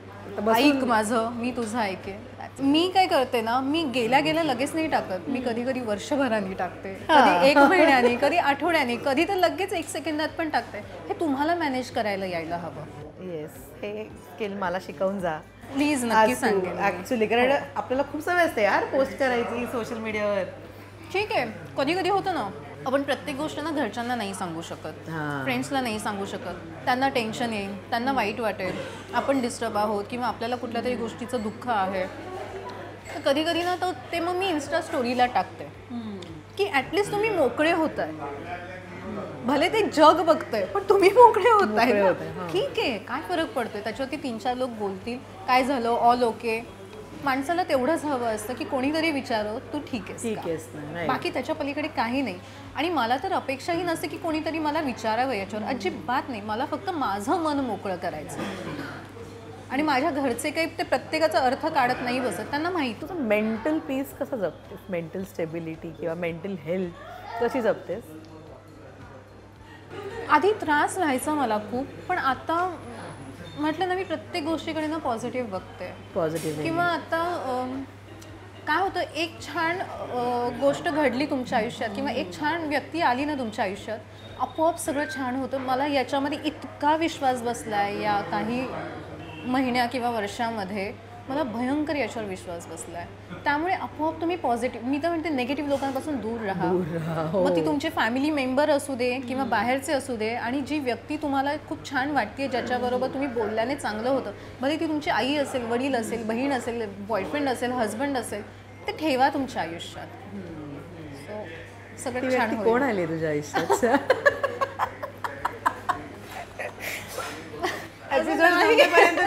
ऐक माझं, मी तुझं ऐके. मी काय करते ना, मी गेल्या लगेच नाही टाकत. मी कधी वर्षभराने टाकते, कधी 1 महिन्याने, कधी आठवड्याने, कधी तर लगेच 1 सेकंदात पण टाकते. हे तुम्हाला मॅनेज करायला यायला हवं. येस, हे स्किल मला शिकवून जा प्लीज. नक्की सांगेन ऍक्च्युली, कारण आपल्याला खूप सवय असते यार पोस्ट करायची सोशल मीडियावर. ठीक आहे, कधी होतं ना, आपण प्रत्येक गोष्ट ना घरच्यांना नाही सांगू शकत, फ्रेंड्सला नाही सांगू शकत. त्यांना टेन्शन येईल, त्यांना वाईट वाटेल, आपण डिस्टर्ब आहोत, किंवा आपल्याला कुठल्या तरी गोष्टीचं दुःख आहे. तर कधी ना ते मग मी इन्स्टा स्टोरीला टाकते की ॲटलिस्ट तुम्ही मोकळे होत आहे. भले ते जग बघतंय, पण तुम्ही मोकळे होत आहे. ठीक आहे, काय फरक पडतोय? त्याच्यावरती 3-4 लोक बोलतील, काय झालं, ऑल ओके. माणसाला तेवढंच हवं असतं की कोणीतरी विचारो तू ठीक आहेस, बाकी त्याच्या पलीकडे काही नाही. आणि मला तर अपेक्षाही नसते की कोणीतरी मला विचारावं याच्यावर, अजिबात नाही. मला फक्त माझं मन मोकळं करायचं. आणि माझ्या घरचे काही ते प्रत्येकाचा अर्थ काढत नाही बसत, त्यांना माहिती. तुझं मेंटल पीस कसं जपतेस? मेंटल स्टेबिलिटी किंवा मेंटल हेल्थ कशी जपतेस? आधी त्रास व्हायचा मला खूप, पण आता म्हटलं ना, मी प्रत्येक गोष्टीकडे ना पॉझिटिव्ह बघते. पॉझिटिव्ह. किंवा आता काय होतं, एक छान गोष्ट घडली तुमच्या आयुष्यात, किंवा एक छान व्यक्ती आली ना तुमच्या आयुष्यात, आपोआप सगळं छान होतं. मला याच्यामध्ये इतका विश्वास बसला आहे या काही महिन्या किंवा वर्षामध्ये, मला भयंकर याच्यावर विश्वास बसला आहे. त्यामुळे आपोआप तुम्ही पॉझिटिव्ह, मी तर म्हणते निगेटिव्ह लोकांपासून दूर राहा. मग ती तुमचे फॅमिली मेंबर असू दे किंवा बाहेरचे असू दे. आणि जी व्यक्ती तुम्हाला खूप छान वाटते, ज्याच्याबरोबर तुम्ही बोलल्याने चांगलं होतं, भले ती तुमची आई असेल, वडील असेल, बहीण असेल, बॉयफ्रेंड असेल, हजबंड असेल, ते ठेवा तुमच्या आयुष्यात. सो सगळं छान. कोण आले तुझ्या आयुष्यात?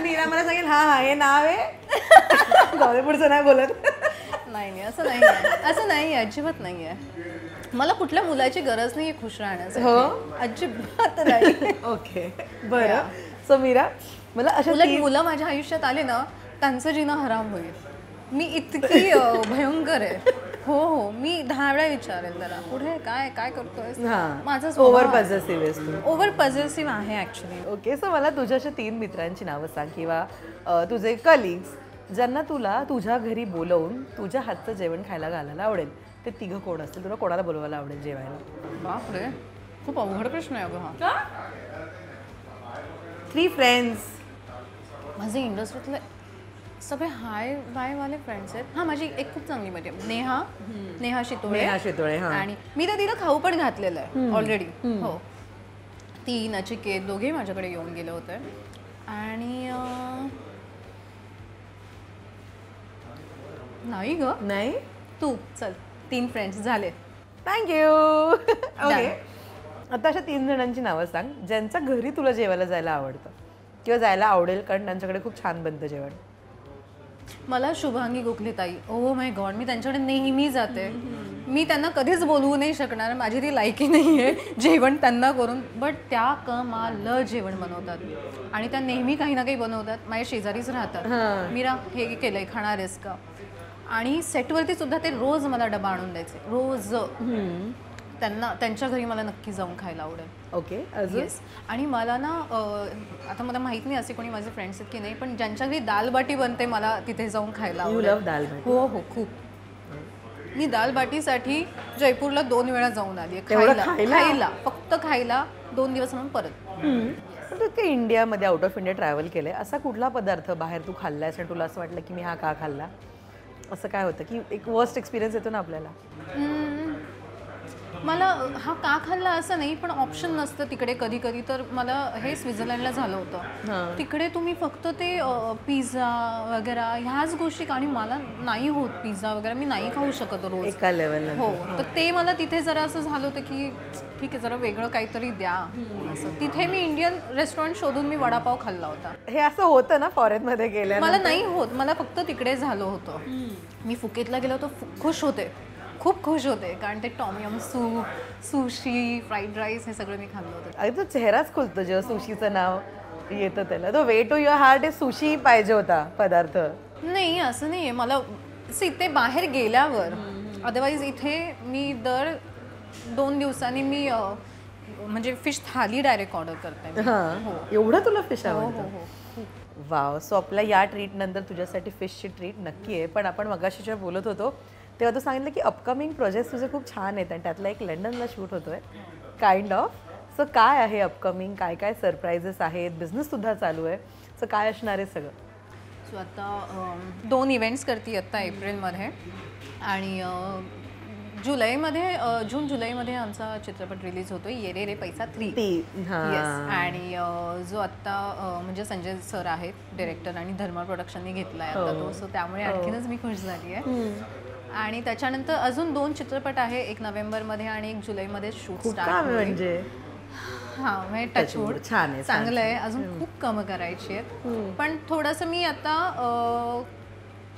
मीरा मला सांगेल हा हे नाव आहे, पुढचं नाही बोलत. नाही असं नाही आहे, असं नाही आहे, अजिबात नाही आहे. मला कुठल्या मुलाची गरज नाही खुश राहण्यासाठी. हो? अजिबात नाही. ओके बरं. सो मीरा, मला अशा उलट मुलं माझ्या आयुष्यात आले ना, त्यांचं जीणं हराम होईल. मी इतकी भयंकर आहे. हो, मी 10 वेळा विचारेल त्याला पुढे काय काय करतोय. माझं ओव्हर पॉझिटिव्ह आहेस तू. ओव्हर पॉझिटिव्ह आहे ऍक्च्युली. ओके. सो मला तुझ्या अशा 3 मित्रांची नावं सांग किंवा तुझे कलिग्स ज्यांना तुला तुझ्या घरी बोलवून तुझ्या हातचं जेवण खायला घालायला आवडेल. ते 3 कोण असतील? तुला कोणाला बोलवायला आवडेल जेवायला? बापरे, खूप अवघड प्रश्न आहे अगं हा. 3 फ्रेंड्स. माझे इंडस्ट्रीतले सगळे हाय बाय वाले फ्रेंड्स आहेत. हा, माझी एक खूप चांगली मैत्रीण नेहा शितोळे. आणि मी तर तिला खाऊ पण घातलेलं आहे ऑलरेडी. हो, ती नचिकेत दोघे माझ्याकडे येऊन गेले होते. आणि नाही ग, नाही तू चल, 3 फ्रेंड्स झाले. थँक्यू. ओके. आता अशा 3 जणांची नावं सांग ज्यांच्या घरी तुला जेवायला जायला आवडतं किंवा जायला आवडेल, कारण त्यांच्याकडे खूप छान बनतं जेवण. मला शुभांगी गोखले ताई, ओ माय गॉड, मी त्यांच्याकडे नेहमी जाते. मी त्यांना कधीच बोलवू नाही शकणार, माझी ती लायकी नाही आहे जेवण त्यांना करून. बट त्या कमाल जेवण बनवतात आणि त्या नेहमी काही ना काही बनवतात. माझ्या शेजारीच राहतात. मीरा हे केलंय, खाणार आहेस का? आणि सेटवरती सुद्धा ते रोज मला डबा आणून द्यायचे, रोज. त्यांच्या घरी मला नक्की जाऊन खायला आवडेल. ओके. येस. आणि मला ना आता मला माहित नाही असे कोणी माझे फ्रेंड्स आहेत की नाही, पण ज्यांच्या घरी दाल बाटी बनते मला तिथे जाऊन खायला आवडेल. हो, खूप. मी दाल बाटीसाठी जयपूरला 2 वेळा जाऊन आली आहे खायला, फक्त खायला. 2 दिवस म्हणून परत. तू ते इंडियामध्ये आउट ऑफ इंडिया ट्रॅव्हल केलंय, असा कुठला पदार्थ बाहेर तू खाल्लायस आणि तुला असं वाटलं की मी हा का खाल्ला? असं काय होतं की एक वर्स्ट एक्सपिरियन्स येतो ना आपल्याला? मला हा का खाल्ला असं नाही, पण ऑप्शन नसतं तिकडे कधी कधी. तर मला हे स्वित्झर्लंडला झालं होतं. तिकडे तुम्ही फक्त ते पिझ्झा वगैरे ह्याच गोष्टी, आणि मला नाही होत पिझ्झा वगैरे, मी नाही खाऊ शकत रोज एका लेवलला. हो, तर ते मला तिथे जरा असं झालं होतं की ठीक आहे, जरा वेगळं काहीतरी द्या असं. तिथे मी इंडियन रेस्टॉरंट शोधून मी वडापाव खाल्ला होता. हे असं होतं ना फॉरेनमध्ये गेल्यावर? मला नाही होत, मला फक्त तिकडे झालं होतं. मी फुकेतला गेलो होतो, खूप खुश होते, कारण ते Tom soup, sushi, fried rice हे सगळं मी खाल्लं होतं. अरे तो चेहराच खुलतो जेव्हा सुशीचं नाव येतं त्याला. तो वे टू युअर हार्ट हे सुशी पाहिजे होता पदार्थ. नाही, असं नाही आहे. मला ते बाहेर गेल्यावर, अदरवाईज इथे मी दर 2 दिवसांनी मी म्हणजे फिश थाली डायरेक्ट ऑर्डर करते. हो, एवढं तुला फिश आवडतं? वाव. सो आपल्या या ट्रीट नंतर तुझ्यासाठी फिशची ट्रीट नक्की आहे. पण आपण मगाशी जेव्हा बोलत होतो तेव्हा तू सांगितलं की अपकमिंग प्रोजेक्ट तुझे खूप छान आहेत आणि त्यातला एक लंडनला शूट होतोय काइंड ऑफ. सो काय आहे अपकमिंग, काय काय सरप्राइजेस आहेत, बिझनेससुद्धा चालू आहे, सो काय असणार आहे सगळं? सो आता 2 इव्हेंट्स करते आता एप्रिलमध्ये, आणि जून जुलैमध्ये आमचा चित्रपट रिलीज होतोय, ये रे रे पैसा 3. येस. आणि जो आत्ता म्हणजे संजय सर आहेत डायरेक्टर आणि धर्मा प्रोडक्शनने घेतला आहे आता तो. सो त्यामुळे आणखीनच मी खुश झाली आहे. आणि त्याच्यानंतर अजून 2 चित्रपट आहे, एक नोव्हेंबरमध्ये आणि एक जुलैमध्ये शूट स्टार्ट म्हणजे म्हणजे टचवूड छान आहे, चांगलं आहे. अजून खूप कामं करायची आहेत, पण थोडंसं मी आता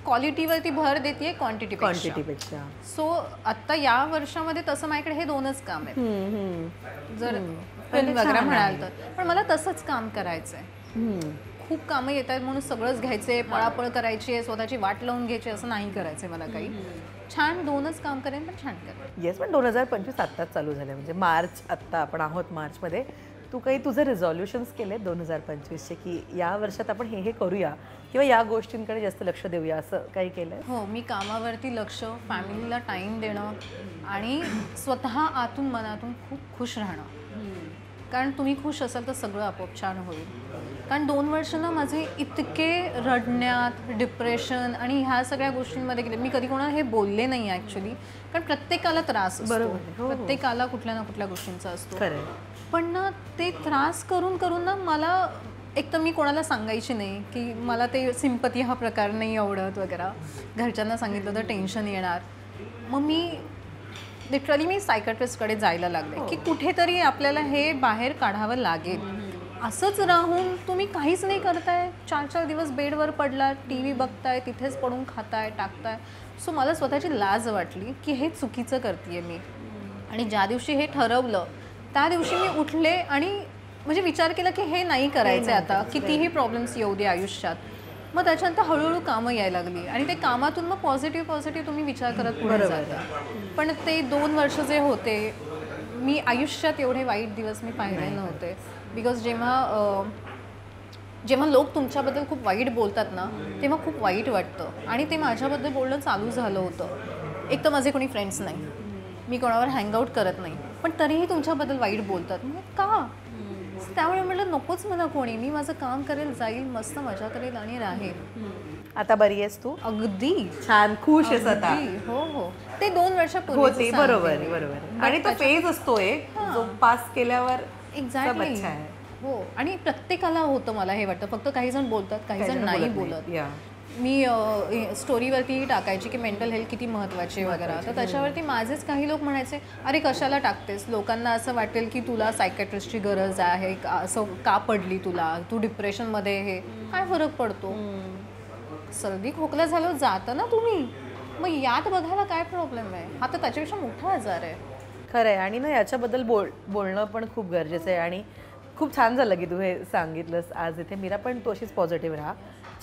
क्वालिटीवरती भर देते क्वांटिटीपेक्षा. सो आता या वर्षामध्ये तसं माझ्याकडे हे 2च काम आहेत जर फिल्म वगैरे म्हणाल तर. पण मला तसंच काम करायचं आहे. खूप कामं येत आहेत म्हणून सगळंच घ्यायचे, पळापळ करायची, स्वतःची वाट लावून घ्यायची, असं नाही करायचं मला काही. छान 2च काम करेन, पण छान करेन. येस. पण 2025 आत्ताच चालू झालं, म्हणजे मार्च, आत्ता आपण आहोत मार्चमध्ये. तू काही तुझे रिझॉल्युशन्स केले 2025चे की या वर्षात आपण हे करूया किंवा या गोष्टींकडे जास्त लक्ष देऊया, असं काही केलं? हो, मी कामावरती लक्ष, फॅमिलीला टाईम देणं आणि स्वतः आतून मनातून खूप खुश राहणं. कारण तुम्ही खुश असाल तर सगळं आपोआप छान होईल. कारण 2 वर्ष ना माझे इतके रडण्यात, डिप्रेशन आणि ह्या सगळ्या गोष्टींमध्ये गेले. मी कधी कोणाला हे बोलले नाही ॲक्च्युली, कारण प्रत्येकाला त्रास असतो, प्रत्येकाला कुठल्या ना कुठल्या गोष्टींचा असतो. पण ना ते त्रास करून करून ना मला एक तर मी कोणाला सांगायची नाही की मला ते सिम्पती हा प्रकार नाही आवडत वगैरे. घरच्यांना सांगितलं तर टेन्शन येणार. मग मी सायकायट्रिस्टकडे जायला लागले की कुठेतरी आपल्याला हे बाहेर काढावं लागेल. असंच राहून तुम्ही काहीच नाही करताय, 4-4 दिवस बेडवर पडला, TV बघताय, तिथेच पडून खाताय टाकताय. सो मला स्वतःची लाज वाटली की हे चुकीचं करते मी. आणि ज्या दिवशी हे ठरवलं त्या दिवशी मी उठले आणि म्हणजे विचार केला की हे नाही करायचं आता, कितीही प्रॉब्लेम्स येऊ दे आयुष्यात. मग त्याच्यानंतर हळूहळू कामं यायला लागली आणि ते कामातून मग पॉझिटिव्ह तुम्ही विचार करत पुढे जाता. पण ते 2 वर्ष जे होते, मी आयुष्यात एवढे वाईट दिवस मी पाहिले नव्हते. बिकॉज जेव्हा लोक तुमच्याबद्दल खूप वाईट बोलतात ना, तेव्हा खूप वाईट वाटतं. आणि ते माझ्याबद्दल बोलणं चालू झालं होतं. एक तर माझे कोणी फ्रेंड्स नाही, मी कोणावर हँगआउट करत नाही, पण तरीही तुमच्याबद्दल वाईट बोलतात. म्हणजे का? त्यामुळे म्हटलं नकोच मला कोणी, मी माझं काम करेल, जाईल, मस्त मजा करेल आणि राहील. आता बरी आहेस तू? अगदी छान, खुश आहेस आता? अगदी. हो. ते 2 वर्षापूर्वी होते. बरोबर. आणि तो फेज असतो एक जो पास केल्यावर एक्झॅक्टली. अच्छा आहे. हो. आणि प्रत्येकाला होतं मला हे वाटतं. फक्त काही जण बोलतात, काही जण नाही बोलत. मी स्टोरीवरती टाकायची की मेंटल हेल्थ किती महत्त्वाची वगैरे. तर त्याच्यावरती माझेच काही लोक म्हणायचे, अरे कशाला टाकतेस, लोकांना असं वाटेल की तुला सायकॅट्रिस्टची गरज आहे, असं का पडली तुला, तू डिप्रेशनमध्ये, हे काय फरक पडतो, सर्दी खोकला झालं जातं ना तुम्ही, मग यात बघायला काय प्रॉब्लेम आहे, हा तर त्याच्यापेक्षा मोठा आजार आहे. खरं आहे. आणि ना याच्याबद्दल बोलणं पण खूप गरजेचं आहे. आणि खूप छान झालं की तू हे सांगितलंस आज इथे. मीरा पण तू अशीच पॉझिटिव्ह राहा,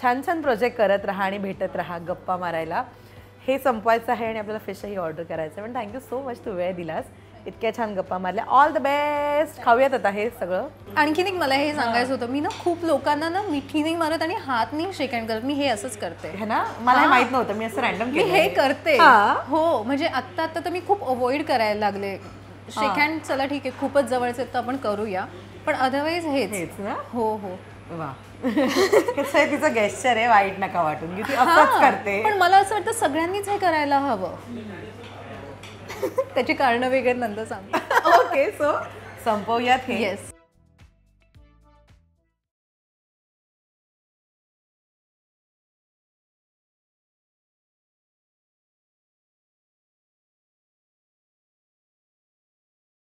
छान छान प्रोजेक्ट करत राहा आणि भेटत राहा, गप्पा मारायला. हे संपवायचं आहे आणि आपल्याला फिशही ऑर्डर करायचं आहे. पण थँक्यू सो मच, तू वेळ दिलास, इतक्या छान गप्पा मारल्या. All the best. खाऊयात आता हे सगळं. आणखीन एक मला हे सांगायचं होतं, मी ना खूप लोकांना ना मिठी नाही मारत आणि हात नाही शेक हँड करत, मी हे असंच करते. है ना, मला हे माहित नव्हतं, मी असं रँडम मी हे करते. हो, म्हणजे आत्ता तर मी खूप अवॉइड करायला लागले. शेक हँड चला ठीक आहे, खूपच जवळचे तर आपण करूया, पण अदरवाईज हेच ना. हो. वा. तिचं गेस्चर आहे, वाईट नका वाटून की ती असंच करते. पण मला असं वाटतं सगळ्यांनीच हे करायला हवं. त्याची कारणं वेगळे नंतर सांग. ओके, सो संपवूयात हे. येस.